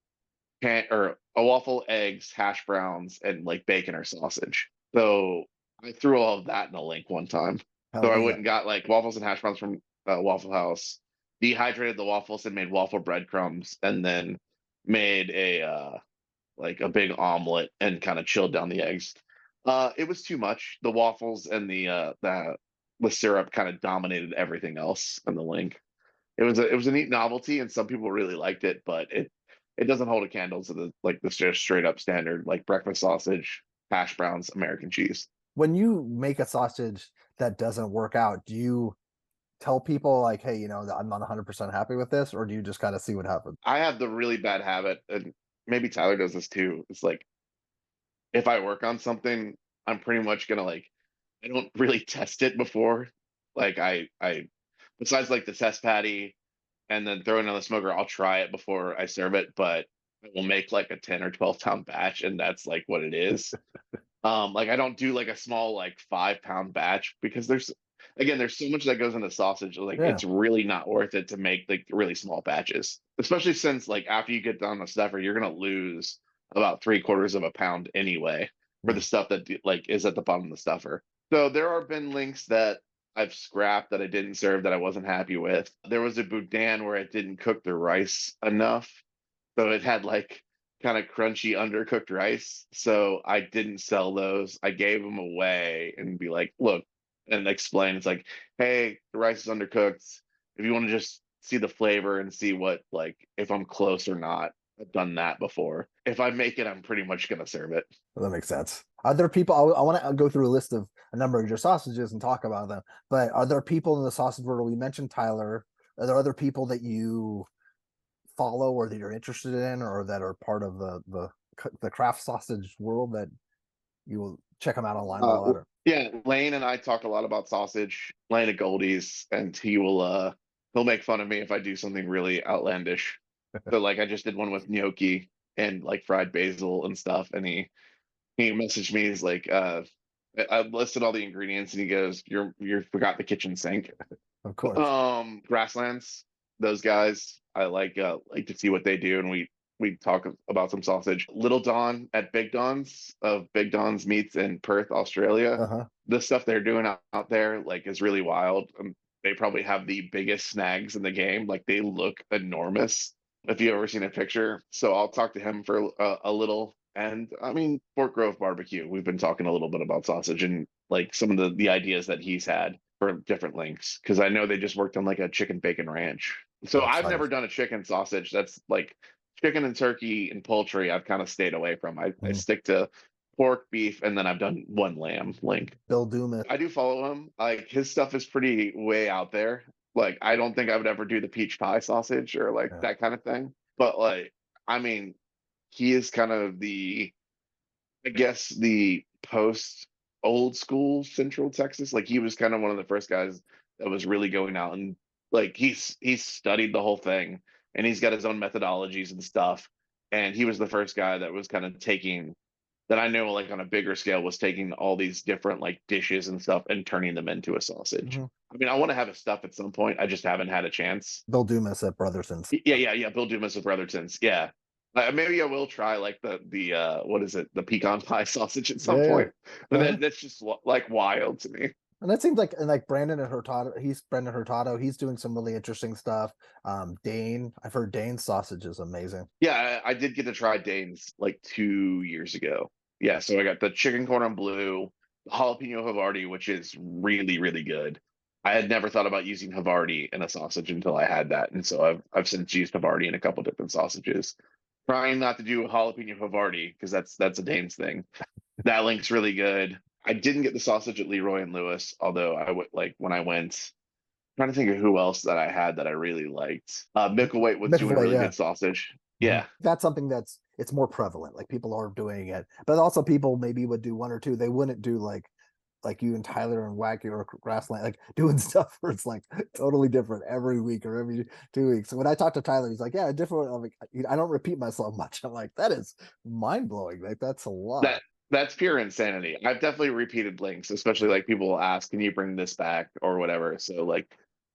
or a waffle, eggs, hash browns, and like bacon or sausage. So I threw all of that in a link one time. So hell I went yeah. and got like waffles and hash browns from Waffle House, dehydrated the waffles and made waffle breadcrumbs, and then made a like a big omelet and kind of chilled down the eggs. It was too much. The waffles and the syrup kind of dominated everything else in the link. It was a neat novelty, and some people really liked it, but it doesn't hold a candle to the like the just straight up standard like breakfast sausage, hash browns, American cheese. When you make a sausage that doesn't work out, do you tell people like, hey, I'm not 100% happy with this, or do you just kind of see what happens? I have the really bad habit, and maybe Tyler does this too. It's like if I work on something, I'm pretty much gonna like I don't really test it before. Like I besides like the test patty and then throw it on the smoker, I'll try it before I serve it, but I will make like a 10 or 12 pound batch, and that's like what it is. Like I don't do like a small like 5 pound batch because there's so much that goes into sausage. Like Yeah. it's really not worth it to make like really small batches, especially since like after you get done the stuffer, you're gonna lose about 3/4 of a pound anyway for the Hmm. stuff that like is at the bottom of the stuffer. So there have been links that I've scrapped that I didn't serve that I wasn't happy with. There was a boudin where it didn't cook the rice enough, so it had like kind of crunchy undercooked rice. So I didn't sell those. I gave them away and be like, look, and explain. It's like, hey, the rice is undercooked. If you want to just see the flavor and see what like if I'm close or not, I've done that before. If I make it, I'm pretty much gonna serve it. Well, that makes sense. Are there people? I want to go through a list of a number of your sausages and talk about them. But are there people in the sausage world? We mentioned Tyler. Are there other people that you follow or that you're interested in, or that are part of the craft sausage world that you will check them out online a lot? Or Yeah, Lane and I talk a lot about sausage. Lane at Goldie's, and he'll make fun of me if I do something really outlandish. So like I just did one with gnocchi and like fried basil and stuff, and he messaged me. He's like, I listed all the ingredients, and he goes, "You forgot the kitchen sink." of course. Grasslands, those guys, I like to see what they do, and we talk about some sausage. Little Don at Big Don's of Big Don's Meats in Perth, Australia. Uh-huh. The stuff they're doing out there like is really wild. They probably have the biggest snags in the game. Like they look enormous. If you've ever seen a picture, so I'll talk to him for a little. And I mean, Fort Grove barbecue. We've been talking a little bit about sausage and like some of the ideas that he's had for different links because I know they just worked on like a chicken bacon ranch. So Oh, I've exciting. never done a chicken sausage. That's like chicken and turkey and poultry. I've kind of stayed away from. I Mhm. stick to pork, beef, and then I've done one lamb link. Bill Dumas. I do follow him. Like his stuff is pretty way out there. Like I don't think I would ever do the peach pie sausage or like Yeah. that kind of thing. But like, I mean, he is kind of the, I guess, the post old school Central Texas. Like he was kind of one of the first guys that was really going out and like he's studied the whole thing and he's got his own methodologies and stuff. And he was the first guy that was kind of taking that I know like on a bigger scale was taking all these different like dishes and stuff and turning them into a sausage. Hmm. I mean, I want to have a stuff at some point. I just haven't had a chance. Bill Dumas at Brotherson's. Yeah. Bill Dumas with Brotherton's. Yeah. Maybe I will try like the what is it, the pecan pie sausage at some Yeah, yeah. point, but Uh-huh. that's just like wild to me. And that seems like, and like Brandon Hurtado, he's doing some really interesting stuff. Dane, I've heard Dane's sausage is amazing. Yeah, I did get to try Dane's like 2 years ago. Yeah, so I got the chicken cordon bleu, the jalapeno Havarti, which is really, really good. I had never thought about using Havarti in a sausage until I had that, and so I've since used Havarti in a couple different sausages. Trying not to do jalapeno Havarti because that's a Dane's thing. That link's really good. I didn't get the sausage at Leroy and Lewis, although I would like when I went. Trying to think of who else that I had that I really liked. Micklethwait was doing McAvoy, really yeah. good sausage. Mhm. Yeah, That's something that's it's more prevalent. Like people are doing it, but also people maybe would do one or two. They wouldn't do like you and Tyler and Wacky or Grassland, like doing stuff where it's like totally different every week or every 2 weeks. So when I talk to Tyler, he's like, "Yeah, different." I'm like, "I don't repeat myself much." I'm like, "That is mind blowing. Like that's a lot." that that's pure insanity. I've definitely repeated links, especially like people will ask, "Can you bring this back?" or whatever. So like,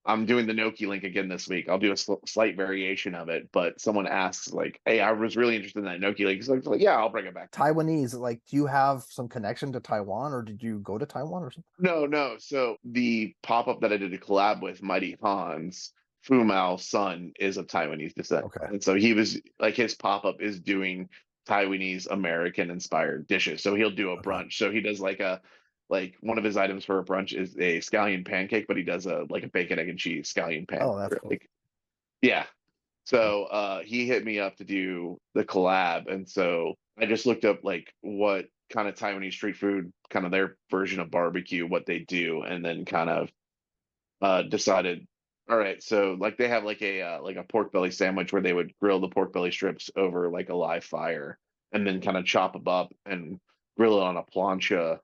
I'm doing the Gnocchi link again this week. I'll do a slight variation of it, but someone asks like, "Hey, I was really interested in that Gnocchi link." So it's like, yeah, I'll bring it back. Taiwanese, like, do you have some connection to Taiwan, or did you go to Taiwan or something? No, no. So the pop up that I did a collab with Mighty Hans, Fu Mao's son is of Taiwanese descent, Okay, and so he was like his pop up is doing Taiwanese American inspired dishes. So he'll do a okay. brunch. So he does like one of his items for a brunch is a scallion pancake, but he does a like a bacon egg and cheese scallion Oh, that's pancake. cool. Like yeah. So he hit me up to do the collab. And so I just looked up like what kind of Taiwanese street food, kind of their version of barbecue, what they do, and then kind of decided, all right, so like they have like a pork belly sandwich where they would grill the pork belly strips over like a live fire and then kind of chop them up and grill it on a plancha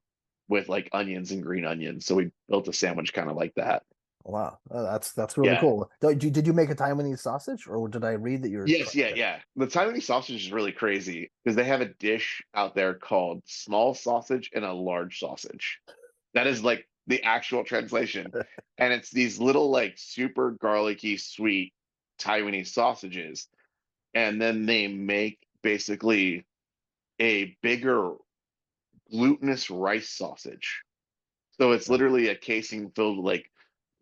with like onions and green onions. So we built a sandwich kind of like that. Wow, that's really Yeah. cool. Did you make a Taiwanese sausage, or did I read that you're Yes, trying yeah, to? yeah. The Taiwanese sausage is really crazy because they have a dish out there called small sausage and a large sausage. That is like the actual translation. And it's these little, like, super garlicky, sweet Taiwanese sausages. And then they make basically a bigger glutinous rice sausage. So it's Yeah. literally a casing filled with like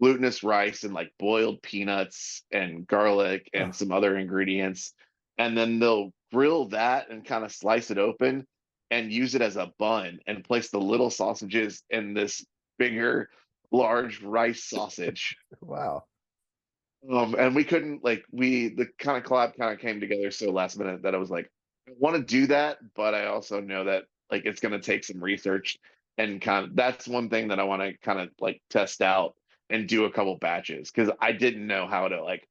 glutinous rice and like boiled peanuts and garlic and Oh, some other ingredients. And then they'll grill that and kind of slice it open and use it as a bun and place the little sausages in this bigger, large rice sausage. wow, And we couldn't like the kind of collab kind of came together so last minute that I was like, I want to do that, but I also know that like it's gonna take some research and kind of that's one thing that I want to kind of like test out and do a couple batches because I didn't know how to like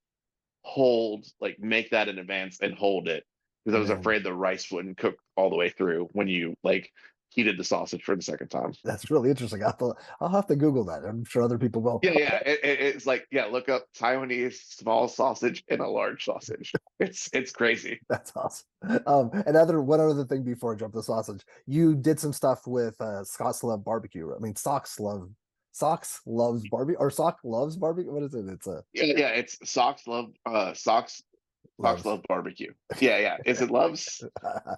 like make that in advance and hold it because I was man, afraid the rice wouldn't cook all the way through when you like heated the sausage for the second time. that's really interesting. I'll have to Google that. I'm sure other people will. Yeah. It's like yeah, look up Taiwanese small sausage and a large sausage. It's crazy. That's awesome. One other thing before I jump to sausage, you did some stuff with Scott's Love Barbecue. I mean, Socks loves barbecue, or Sock loves barbecue. What is it? It's a Yeah. It's socks loves. love barbecue. Yeah. Is it loves?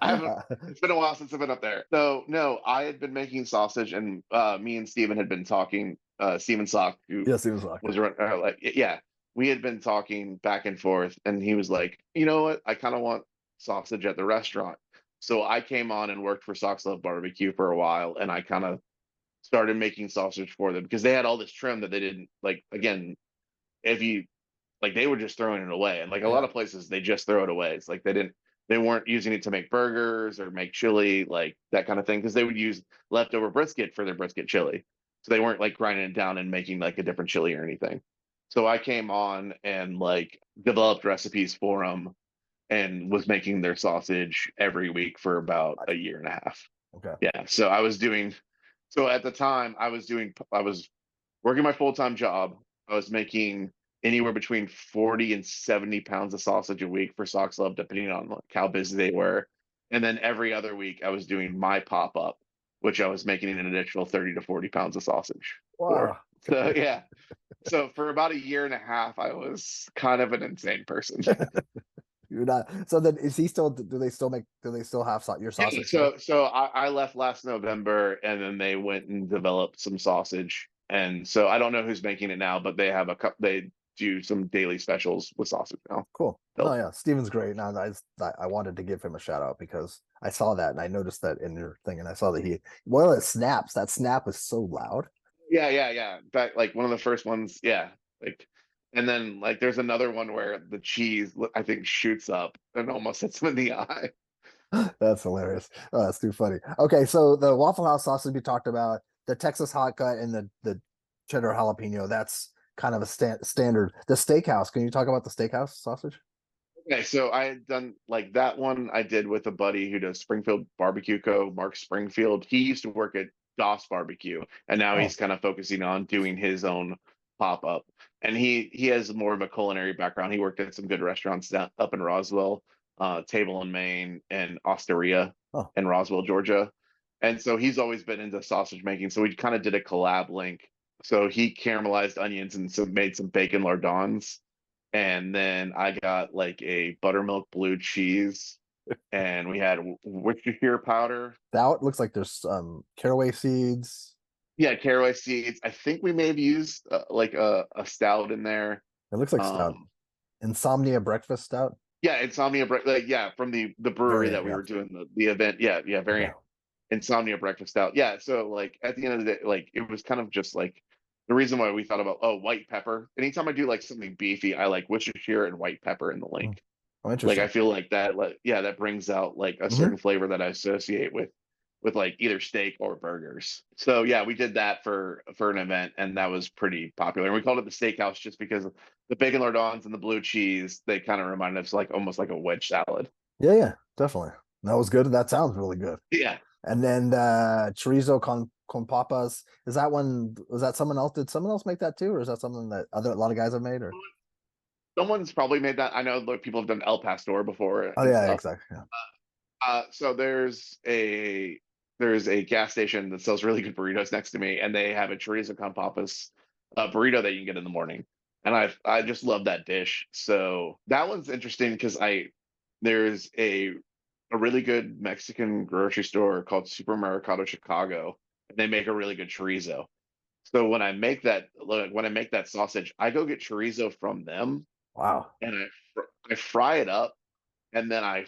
I haven't. It's been a while since I've been up there. So no, I had been making sausage, and me and Steven had been talking. Steven Sock, who Yes, he was like, was like, yeah, we had been talking back and forth, and he was like, you know what? I kind of want sausage at the restaurant. So I came on and worked for Socks Love Barbecue for a while, and I kind of started making sausage for them because they had all this trim that they didn't like. Again, if you like, they were just throwing it away, and like a lot yeah, of places, they just throw it away. It's like they didn't. They weren't using it to make burgers or make chili, like that kind of thing, because they would use leftover brisket for their brisket chili. So they weren't like grinding it down and making like a different chili or anything. So I came on and like developed recipes for them and was making their sausage every week for about a year and a half. Okay. Yeah. So I was doing, so at the time I was working my full-time job. I was making anywhere between 40 and 70 pounds of sausage a week for Sox Love, depending on like how busy they were. And then every other week I was doing my pop-up, which I was making an additional 30 to 40 pounds of sausage for. Wow. So yeah. So for about a year and a half, I was kind of an insane person. You're not. So then, is he still? Do they still make? Do they still have your Yeah, sausage too? so I left last November, and then they went and developed some sausage. And so I don't know who's making it now, but they have a cup. They do some daily specials with sausage now. Cool. No, So yeah, Steven's great. Now, I wanted to give him a shout out because I saw that and I noticed that in your thing, and I saw that well, it snaps. That snap is so loud. yeah. In fact, like one of the first ones, yeah. Like, and then like there's another one where the cheese I think shoots up and almost hits him in the eye. That's hilarious. Oh, that's too funny. Okay, so the Waffle House sausage we talked about, the Texas hot cut, and the cheddar jalapeno. That's kind of a standard. The steakhouse. Can you talk about the steakhouse sausage? Okay, so I had done like that one I did with a buddy who does Springfield Barbecue Co. Mark Springfield. He used to work at Doss Barbecue, and now Oh, he's kind of focusing on doing his own pop up. And he has more of a culinary background. He worked at some good restaurants down up in Roswell, Table in Maine, and Osteria oh, in Roswell, Georgia. And so he's always been into sausage making. So we kind of did a collab link. So he caramelized onions and so made some bacon lardons, and then I got like a buttermilk blue cheese, and we had Worcestershire powder. that looks like there's caraway seeds. Yeah, caraway seeds. I think we may have used like a stout in there. It looks like stout. Um, Insomnia breakfast stout. yeah, like yeah, from the brewery Variant, that we yeah. were doing the event. Yeah, Okay. very insomnia breakfast stout. Yeah, so like at the end of the day, like it was kind of just like the reason why we thought about, oh, white pepper. Anytime I do like something beefy, I like Worcestershire and white pepper in the Mm. link. Oh, Like I interesting. feel like that, like yeah, that brings out like a Hmm. certain flavor that I associate with like either steak or burgers. So yeah, we did that for an event, and that was pretty popular. And we called it the steakhouse just because the bacon lardons and the blue cheese, they kind of reminded us like almost like a wedge salad. Yeah, yeah, definitely. That was good. That sounds really good. Yeah. And then chorizo con papas. Is that one? Was that someone else? Did someone else make that too, or is that something that a lot of guys have made? Or Someone's probably made that. I know like people have done El Pastor before oh and yeah, stuff. exactly. Yeah. So there's a gas station that sells really good burritos next to me, and they have a chorizo con papas burrito that you can get in the morning, and I just love that dish. So that one's interesting because I there's a really good Mexican grocery store called Supermercado Chicago, and they make a really good chorizo. So when I make that sausage, I go get chorizo from them, Wow. and I fry it up, and then I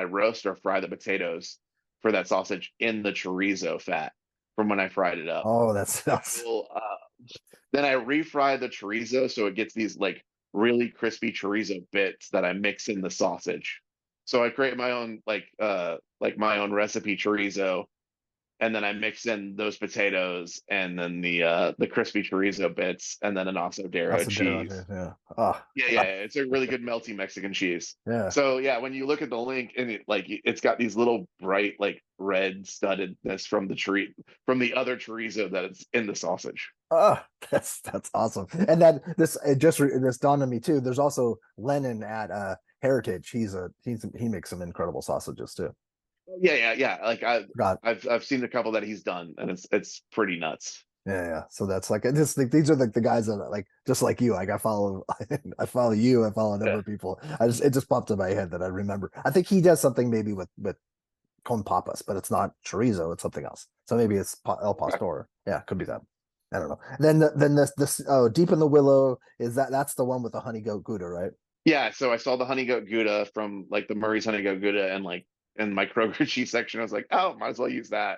roast or fry the potatoes for that sausage in the chorizo fat from when I fried it up. Oh, I that's will then I refry the chorizo so it gets these like really crispy chorizo bits that I mix in the sausage. So I create my own like my own recipe chorizo, and then I mix in those potatoes and then the crispy chorizo bits and then an that's asadero a dinner idea. cheese. Yeah. Oh, Yeah, it's a really good melty Mexican cheese. yeah. So yeah, when you look at the link and it's got these little bright like red studdedness from the other chorizo that it's in the sausage. Oh, that's awesome. And then this dawned on me too. There's also Lennon at Heritage. He makes some incredible sausages too. Yeah. Like Forgot. I've seen a couple that he's done, and it's pretty nuts. Yeah, yeah. So that's like I just think these are like the guys that like just like you. Like I follow I follow you, I follow a number Yeah. of people. It just popped in my head that I remember. I think he does something maybe with con papas, but it's not chorizo, it's something else. So maybe it's El Okay. Pastor. Yeah, could be that. I don't know. Then this Deep in the Willow is that's the one with the honey goat gouda, right? Yeah, so I saw the honey goat Gouda from like the Murray's honey goat Gouda and like in my Kroger cheese section. I was like, oh, might as well use that.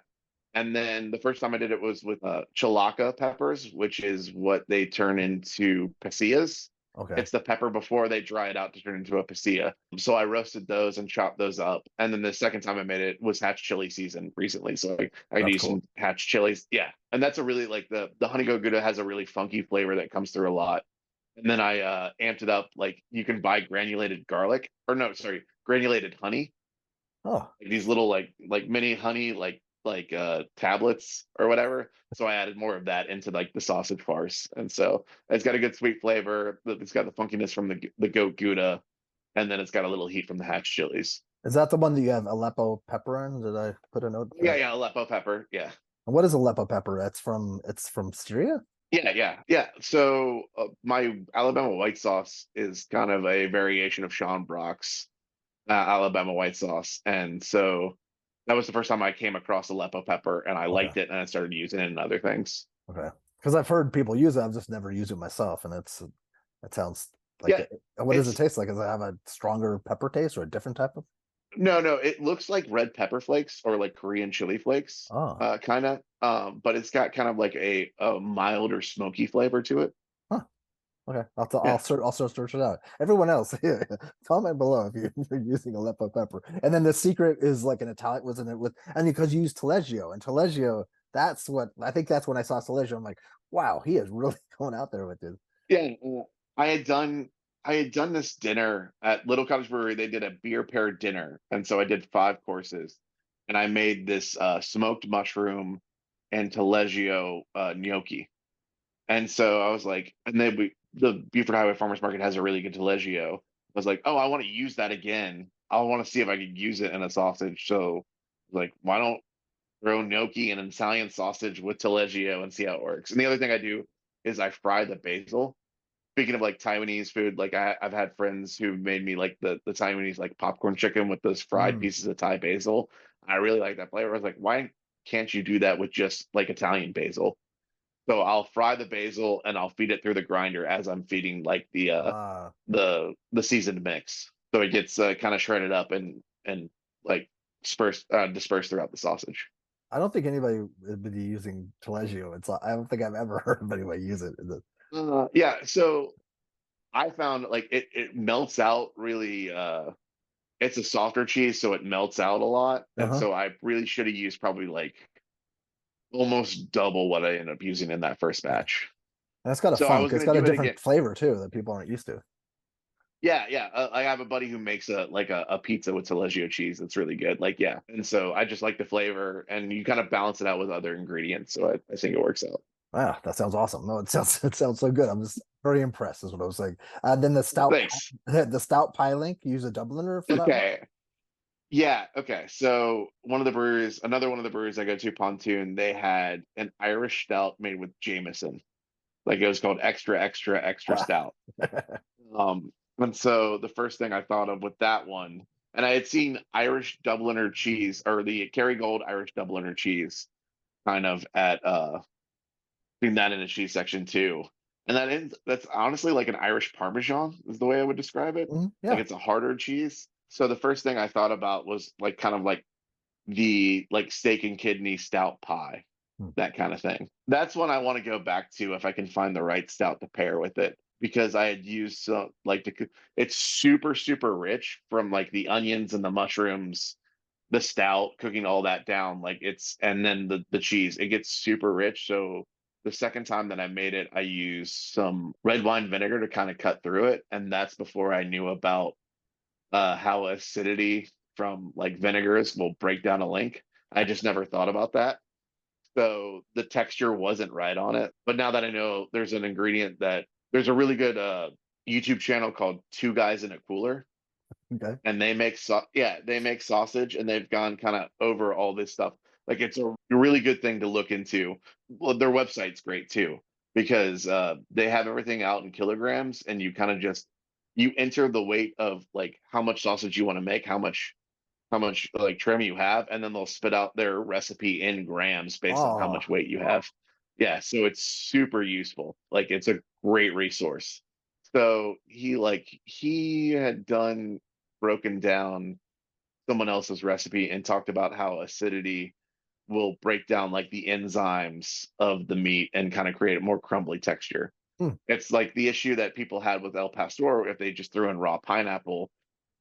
And then the first time I did it was with chilaka peppers, which is what they turn into pasillas. Okay, It's the pepper before they dry it out to turn into a pasilla. So I roasted those and chopped those up. And then the second time I made it was hatch chili season recently. So I could that's use cool. some hatch chilies. Yeah. And that's a really like the honey goat gouda has a really funky flavor that comes through a lot. And then I amped it up. Like you can buy granulated garlic or no, sorry, granulated honey, Oh, like these little like mini honey tablets or whatever. So I added more of that into like the sausage farce, and so it's got a good sweet flavor. It's got the funkiness from the goat gouda, and then it's got a little heat from the hatch chilies. is that the one that you have Aleppo pepper in? Did I put a note? Yeah, yeah, Aleppo pepper. Yeah, What is Aleppo pepper? It's from Syria. yeah, yeah, yeah. So my Alabama white sauce is kind of a variation of Sean Brock's Alabama white sauce, and so that was the first time I came across Aleppo pepper, and I Okay, liked it, and I started using it in other things. okay. Because I've heard people use it, I've just never used it myself, and it sounds like Yeah, it. What does it it's taste like? Does it have a stronger pepper taste or a different type of? no, no, it looks like red pepper flakes or like Korean chili flakes, Oh, kind of. But it's got kind of like a mild or smoky flavor to it. huh. Okay, Yeah. I'll search it out. Everyone else, comment below if you're using Aleppo pepper. And then the secret is like an Italian, wasn't it? With and because you use Taleggio and Taleggio, that's what I think. That's when I saw Taleggio. I'm like, wow, he is really going out there with this. Yeah, I had done I had done this dinner at Little Cottage Brewery. They did a beer pair dinner, and so I did 5 courses, and I made this smoked mushroom and taleggio gnocchi. And so I was like, and then the Buford Highway Farmers Market has a really good taleggio. I was like, oh, I want to use that again. I want to see if I could use it in a sausage. So, like, why don't throw gnocchi and an Italian sausage with taleggio and see how it works? And the other thing I do is I fry the basil. Speaking of like Taiwanese food, like I've had friends who made me like the Taiwanese like popcorn chicken with those fried Mm. pieces of Thai basil. I really like that flavor. I was like, why can't you do that with just like Italian basil? So I'll fry the basil and I'll feed it through the grinder as I'm feeding like the seasoned mix. So it gets kind of shredded up and like dispersed throughout the sausage. I don't think anybody would be using Taleggio. I don't think I've ever heard of anybody use it. Yeah, so I found like it melts out really it's a softer cheese, so it melts out a lot. And Uh-huh. so I really should have used probably like almost double what I ended up using in that first Yeah. batch. And it's got a So I funk. was It's gonna got a do it again. different flavor too that people aren't used to. Yeah, yeah. I have a buddy who makes a pizza with taleggio cheese that's really good. Like, yeah. And so I just like the flavor, and you kind of balance it out with other ingredients. So I think it works out. Wow, that sounds awesome. No, it sounds so good. I'm just very impressed, is what I was saying. Then Thanks. the stout pie link, you use a Dubliner for that one? Okay. Yeah. Okay. So another one of the breweries I go to, Pontoon, they had an Irish stout made with Jameson. Like it was called extra, extra, extra Ah. stout. And so the first thing I thought of with that one, and I had seen Irish Dubliner cheese or the Kerrygold Irish Dubliner cheese kind of at doing that in the cheese section too. And that's honestly like an Irish Parmesan is the way I would describe it. Mhm, Like yeah. it's a harder cheese. So the first thing I thought about was like kind of like the like steak and kidney stout pie, Hmm. that kind of thing. That's one I want to go back to if I can find the right stout to pair with it because I had used some like it's super super rich from like the onions and the mushrooms, the stout, cooking all that down like it's and then the cheese. It gets super rich. So the second time that I made it, I used some red wine vinegar to kind of cut through it, and that's before I knew about how acidity from like vinegars will break down a link. I just never thought about that. So the texture wasn't right on it. But now that I know there's an ingredient that there's a really good YouTube channel called Two Guys in a Cooler, Okay. and they make sausage, and they've gone kind of over all this stuff. Like it's a really good thing to look into. Well, their website's great too because they have everything out in kilograms, and you kind of just you enter the weight of like how much sausage you want to make, how much like trim you have, and then they'll spit out their recipe in grams based on how Oh, much weight you have. Yeah, so it's super useful. Like it's a great resource. So he had done broken down someone else's recipe and talked about how acidity will break down like the enzymes of the meat and kind of create a more crumbly texture. Hmm. It's like the issue that people had with El Pastor. If they just threw in raw pineapple,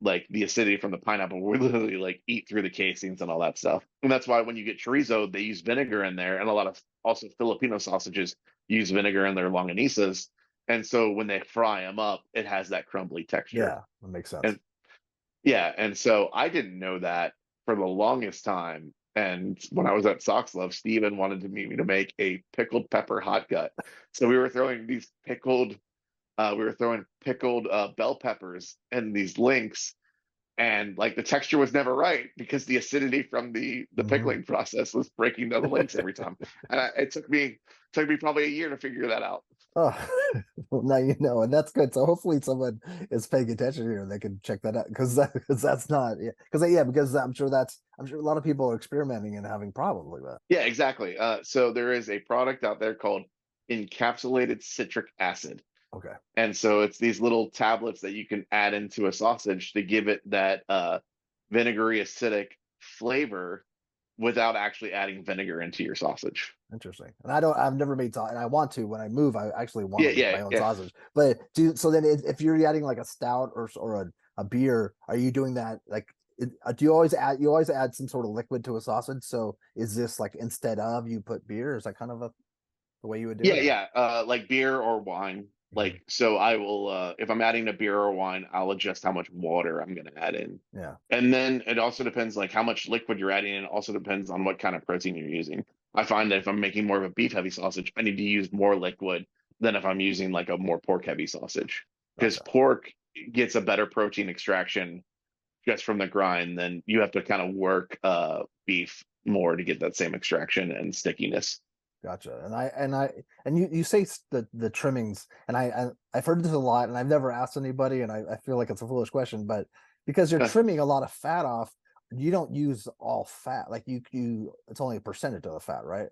like the acidity from the pineapple would literally like eat through the casings and all that stuff. And that's why when you get chorizo, they use vinegar in there, and a lot of also Filipino sausages use vinegar in their longanisas. And so when they fry them up, it has that crumbly texture. Yeah, that makes sense. And yeah, and so I didn't know that for the longest time. And when I was at Sox Love, Steven wanted to meet me to make a pickled pepper hot gut. So we were throwing pickled bell peppers and these links, and like the texture was never right because the acidity from the Hmm. pickling process was breaking down the links every time. And it took me probably a year to figure that out. Oh, well, now you know, and that's good. So hopefully someone is paying attention here. They can check that out because that's not yeah because I'm sure a lot of people are experimenting and having problems like that. Yeah, exactly. So there is a product out there called encapsulated citric acid. Okay, And so it's these little tablets that you can add into a sausage to give it that vinegary acidic flavor without actually adding vinegar into your sausage. interesting. And I've never made sausage, and I want to when I move. I actually want Yeah, to make yeah, my own yeah. sausage. But so then if you're adding like a stout or a beer, are you doing that like? Do you always add some sort of liquid to a sausage? So is this like instead of you put beer? Is that kind of the way you would do Yeah, it? Or? yeah. Like beer or wine. Mhm. Like so I will if I'm adding a beer or wine, I'll adjust how much water I'm gonna add in. Yeah. And then it also depends like how much liquid you're adding in. It also depends on what kind of protein you're using. I find that if I'm making more of a beef heavy sausage, I need to use more liquid than if I'm using like a more pork heavy sausage. Because Gotcha. pork gets a better protein extraction just from the grind than you have to kind of work beef more to get that same extraction and stickiness. Gotcha. And you say the trimmings, and I've heard this a lot, and I've never asked anybody, and I feel like it's a foolish question, but because you're trimming a lot of fat off, you don't use all fat. Like you it's only a percentage of the fat, right?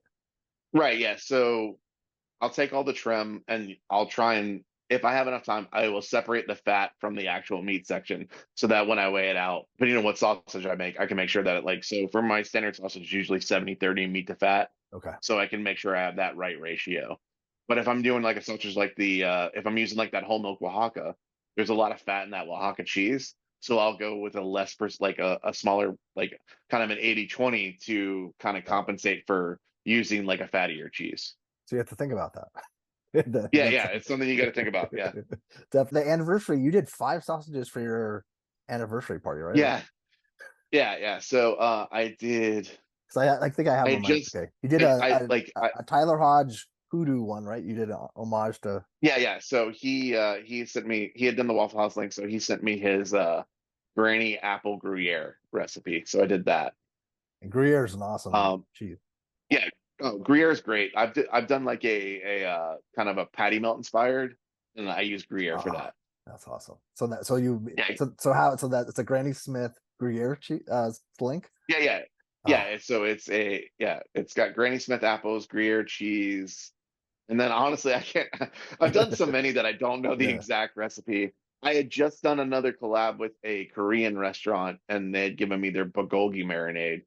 Right, yeah. So I'll take all the trim and I'll try and if I have enough time, I will separate the fat from the actual meat section so that when I weigh it out, depending on what sausage I make, I can make sure that it like so for my standard sausage, usually 70-30 meat to fat. Okay. So I can make sure I have that right ratio. But if I'm doing like a sausage like the if I'm using like that whole milk Oaxaca, there's a lot of fat in that Oaxaca cheese. So I'll go with a less like a smaller, like kind of an 80-20 to kind of Oh, compensate for using like a fattier cheese. so you have to think about that. Yeah, That's yeah, it's something you got to think about. Yeah, the anniversary. You did 5 sausages for your anniversary party, right? yeah, yeah, yeah. So I did. Because I think I have I on my just, okay. You did I like, a Tyler Hodge hoodoo one, right? You did a homage to yeah, yeah. So he sent me. He had done the Waffle House link, so he sent me his Granny Apple Gruyere recipe. So I did that. and Gruyere is an awesome Um, cheese. yeah. Oh, Gruyere is great. I've done like a kind of a patty melt inspired, and I use Gruyere for Ah, that. that's awesome. So that so you Yeah, so how so that it's a Granny Smith Gruyere cheese link. yeah, yeah, yeah. Ah, So it's a yeah. It's got Granny Smith apples, Gruyere cheese. And then honestly, I can't. I've done so many that I don't know the yeah, exact recipe. I had just done another collab with a Korean restaurant, and they had given me their bulgogi marinade,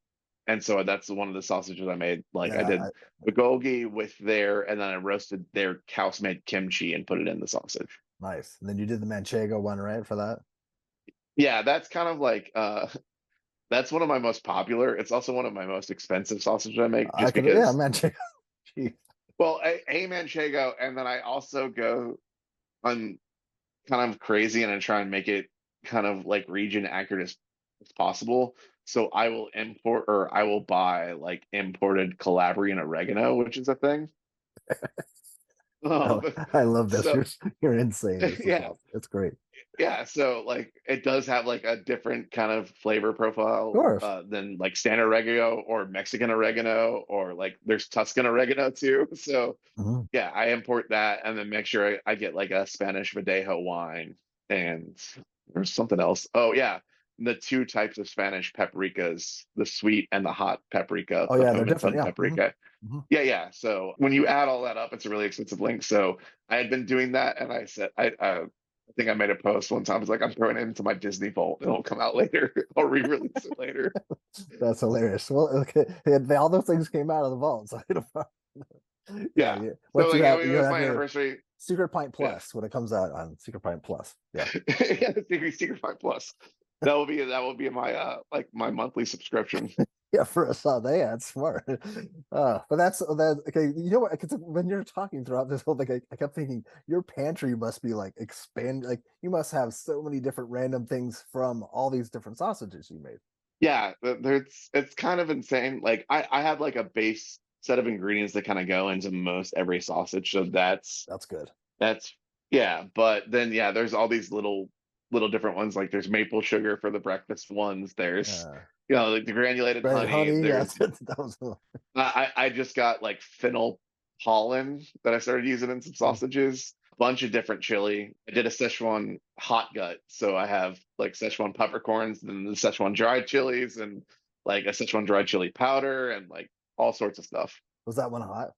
and so that's one of the sausages I made. Like I yeah. did bulgogi with their, and then I roasted their house-made kimchi and put it in the sausage. Nice. And then you did the Manchego one, right? For that. Yeah, that's kind of like that's one of my most popular. It's also one of my most expensive sausages I make, I just could yeah, because. Manchego cheese. Well, a manchego, and then I also go. I'm kind of crazy and I try and make it kind of like region accurate as possible. So I will import or I will buy like imported Calabrian oregano, which is a thing. I, Um, I love this. so You're insane. This is yeah, awesome. It's great. Of yeah. So like it does have like a different kind of flavor profile course. than like standard oregano or Mexican oregano or like there's Tuscan oregano too. So Mhm. yeah, I import that and then make sure I get like a Spanish Verdejo wine and there's something else. Oh yeah, the two types of Spanish paprikas, the sweet and the hot paprika, Oh the yeah, they're different. pimenton Yeah. paprika. Hmm. Yeah, yeah. So when you add all that up, it's a really expensive link. So I had been doing that, and I said I think I made a post one time. I was like, I'm throwing it into my Disney vault. It'll come out later. I'll re-release it later. That's hilarious. Well, okay. All those things came out of the vault. So I don't know. Yeah, Yeah. yeah. So What you like have? it You was have my your anniversary. Secret Pint Yeah. Plus when it comes out on Secret Pint Plus. Yeah. Yeah, Secret Pint Plus. That will be my like my monthly subscription. Yeah, for a sub. Yeah, that's smart. But that's that. Okay, you know what? 'Cause when you're talking throughout this whole thing, I kept thinking your pantry must be like expand. Like you must have so many different random things from all these different sausages you made. Yeah, there's it's kind of insane. Like I have like a base set of ingredients that kind of go into most every sausage. So That's good. that's yeah, but then yeah, there's all these little different ones. Like there's maple sugar for the breakfast ones. There's Uh, like the granulated right, honey. honey. Yeah, There's that was. I just got like fennel pollen that I started using in some sausages. A bunch of different chili. I did a Szechuan hot gut, so I have like Szechuan peppercorns, then the Szechuan dried chilies, and like a Szechuan dried chili powder, and like all sorts of stuff. Was that one hot?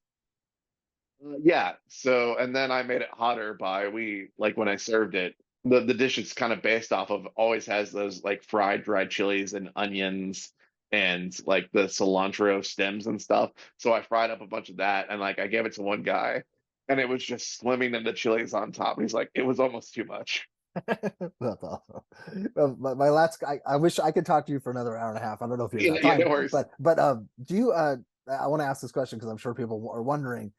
Yeah. So, and then I made it hotter by we like when I served it. The dish is kind of based off of always has those like fried dried chilies and onions and like the cilantro stems and stuff. So I fried up a bunch of that and like I gave it to one guy and it was just swimming in the chilies on top. He's like, it was almost too much. That's awesome. Well, my last, I wish I could talk to you for another hour and a half. I don't know if you have Yeah, that yeah, time, no worries. but do you? I want to ask this question because I'm sure people are wondering.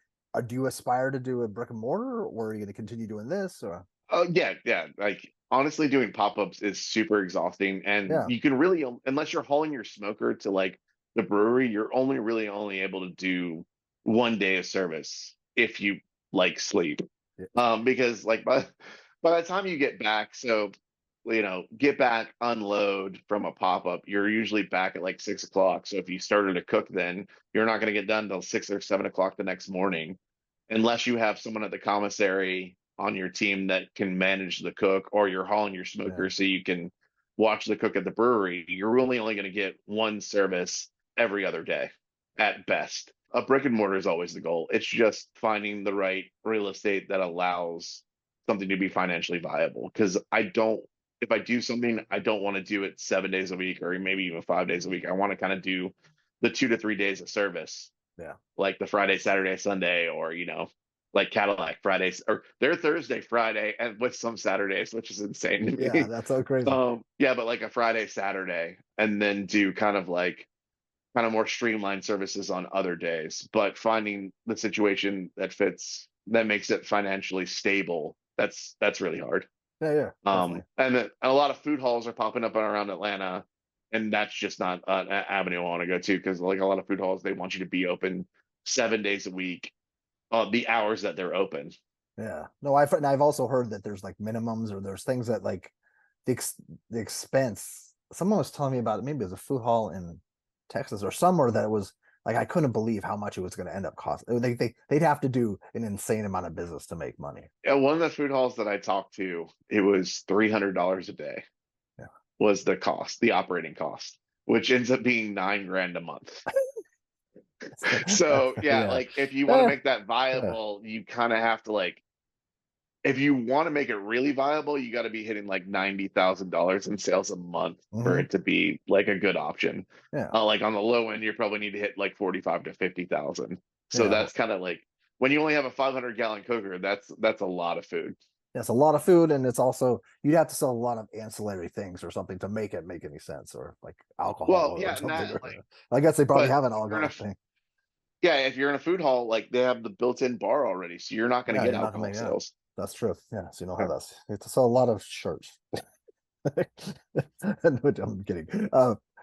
Do you aspire to do a brick and mortar, or are you going to continue doing this? Or Oh yeah, yeah. Like honestly, doing pop-ups is super exhausting, and yeah, you can really, unless you're hauling your smoker to like the brewery, you're only able to do 1 day of service if you like sleep. yeah, Because like by the time you get back, so get back, unload from a pop-up, you're usually back at like 6 o'clock. So if you started to cook, then you're not going to get done till 6 or 7 o'clock the next morning unless you have someone at the commissary on your team that can manage the cook, or you're hauling your yeah, smoker so you can watch the cook at the brewery. You're really only going to get one service every other day at best. A brick and mortar is always the goal. It's just finding the right real estate that allows something to be financially viable. Because if I do something, I don't want to do it 7 days a week or maybe even 5 days a week. I want to kind of do the 2 to 3 days of service, yeah, like the Friday, Saturday, Sunday, or like Cadillac Fridays, or they're Thursday, Friday, and with some Saturdays, which is insane to yeah. me. That's so crazy. Yeah, but like a Friday, Saturday, and then do kind of more streamlined services on other days, but finding the situation that fits that makes it financially stable, that's really hard. Yeah, yeah, definitely. And a lot of food halls are popping up around Atlanta, and that's just not an avenue I want to go to because like a lot of food halls, they want you to be open 7 days a week, the hours that they're open. Yeah. No, I've also heard that there's like minimums or there's things that like the expense. Someone was telling me about it. Maybe it was a food hall in Texas or somewhere that it was like I couldn't believe how much it was going to end up costing. They'd have to do an insane amount of business to make money. Yeah, one of the food halls that I talked to, it was $300 a day Yeah. was the cost, the operating cost, which ends up being 9 grand a month. So yeah, Yeah. like if you want to Eh, make that yeah. viable, you kind of have to like, if you want to make it really viable, you got to be hitting like $90,000 in sales a month for Hmm. it to be like a good option. Yeah. Like on the low end, you probably need to hit like 45 to 50,000. So Yeah. that's kind of like when you only have a 500-gallon cooker, that's a lot of food. It's a lot of food, and it's also you'd have to sell a lot of ancillary things or something to make it make any sense, or like Well, alcohol or yeah, something. not like, I guess they probably but have an if you're in a alcohol thing. yeah, if you're in a food hall, like they have the built-in bar already, so you're not going to Yeah, get you're not gonna alcohol make yeah. sales. That's true. Yeah, so you know how Yeah. that's you have to sell a lot of shirts. I'm kidding.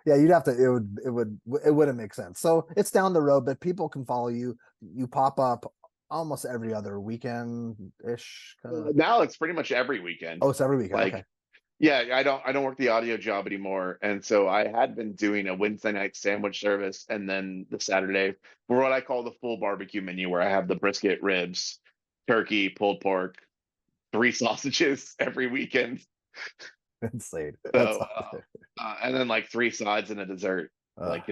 Yeah, you'd have to. It wouldn't make sense. So it's down the road, but people can follow you. You pop up almost every other weekend ish, kind of. Now it's pretty much every weekend. Oh, it's every weekend. Okay. Like, yeah, I don't work the audio job anymore, and so I had been doing a Wednesday night sandwich service, and then the Saturday for what I call the full barbecue menu, where I have the brisket, ribs, turkey, pulled pork, three sausages every weekend. Insane. That's So, and then like three sides and a dessert. uh, Like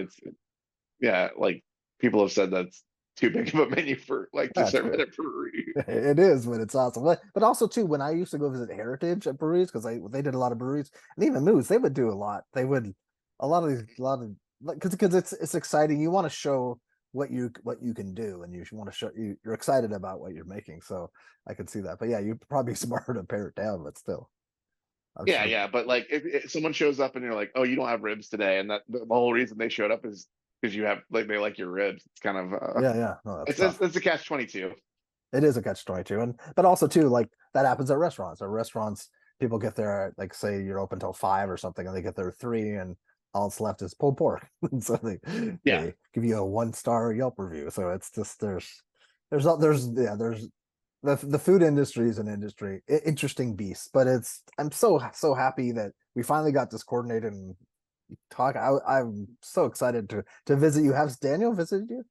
yeah, like people have said that's too big of a menu for like to that's serve at good. a brewery. It is, but it's awesome. But also too, when I used to go visit Heritage at breweries, because they did a lot of breweries, and even Moose, they would do a lot. They would a lot of these, a lot of like because it's exciting. You want to show. what you can do, and you want to show you're excited about what you're making. So I could see that. But yeah, you're probably smarter to pare it down, but still, I'm Yeah, sure. yeah, but like if someone shows up and you're like, "Oh, you don't have ribs today," and that the whole reason they showed up is because you have like they like your ribs. It's kind of Yeah, yeah, no, that's tough. it's a catch 22. It is a catch 22, and but also too, like that happens at restaurants. At restaurants, people get there, like say you're open till 5 or something, and they get there at 3, and all that's left is pulled pork. So Yeah. they give you a 1-star Yelp review. So it's just there's yeah there's the food industry is an industry, interesting beast. But I'm so happy that we finally got this coordinated and talk. I'm so excited to visit you. Has Daniel visited you?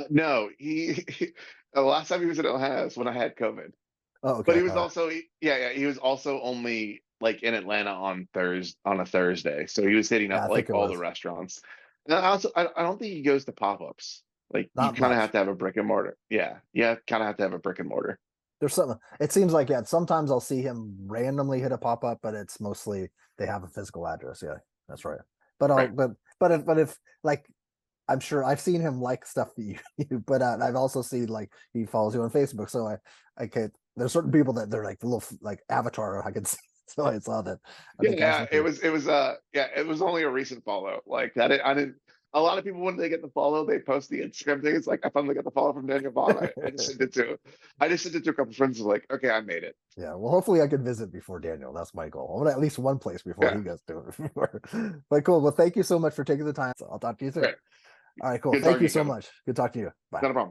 No, the last time he was in Atlanta was when I had COVID. Oh, But okay, he was all right. also yeah, he was also only like in Atlanta on a Thursday. So he was hitting Yeah, up I think like it all the was restaurants. And I don't think he goes to pop-ups. Like you not kind of have much. to have a brick and mortar. Yeah. Yeah, kind of have to have a brick and mortar. There's something. It seems like yeah. Sometimes I'll see him randomly hit a pop up, but it's mostly they have a physical address. Yeah, that's right. But I'll Right. but if like I'm sure I've seen him like stuff that you but I've also seen like he follows you on Facebook. So I can there's certain people that they're like the little like avatar I can see. So I saw that. I Yeah, think I was yeah, looking. it was yeah, it was only a recent follow. Like that I didn't a lot of people when they get the follow, they post the Instagram thing. It's like I finally got the follow from Daniel Bond. I just sent it to a couple friends. Like, okay, I made it. Yeah, well, hopefully I can visit before Daniel. That's my goal. I want at least one place before he Yeah. goes to it. But cool. Well, thank you so much for taking the time. So I'll talk to you soon. Great. All right, cool. Good Thank talking to you you, so Kevin. much. Good talking to you. Bye. Not a problem.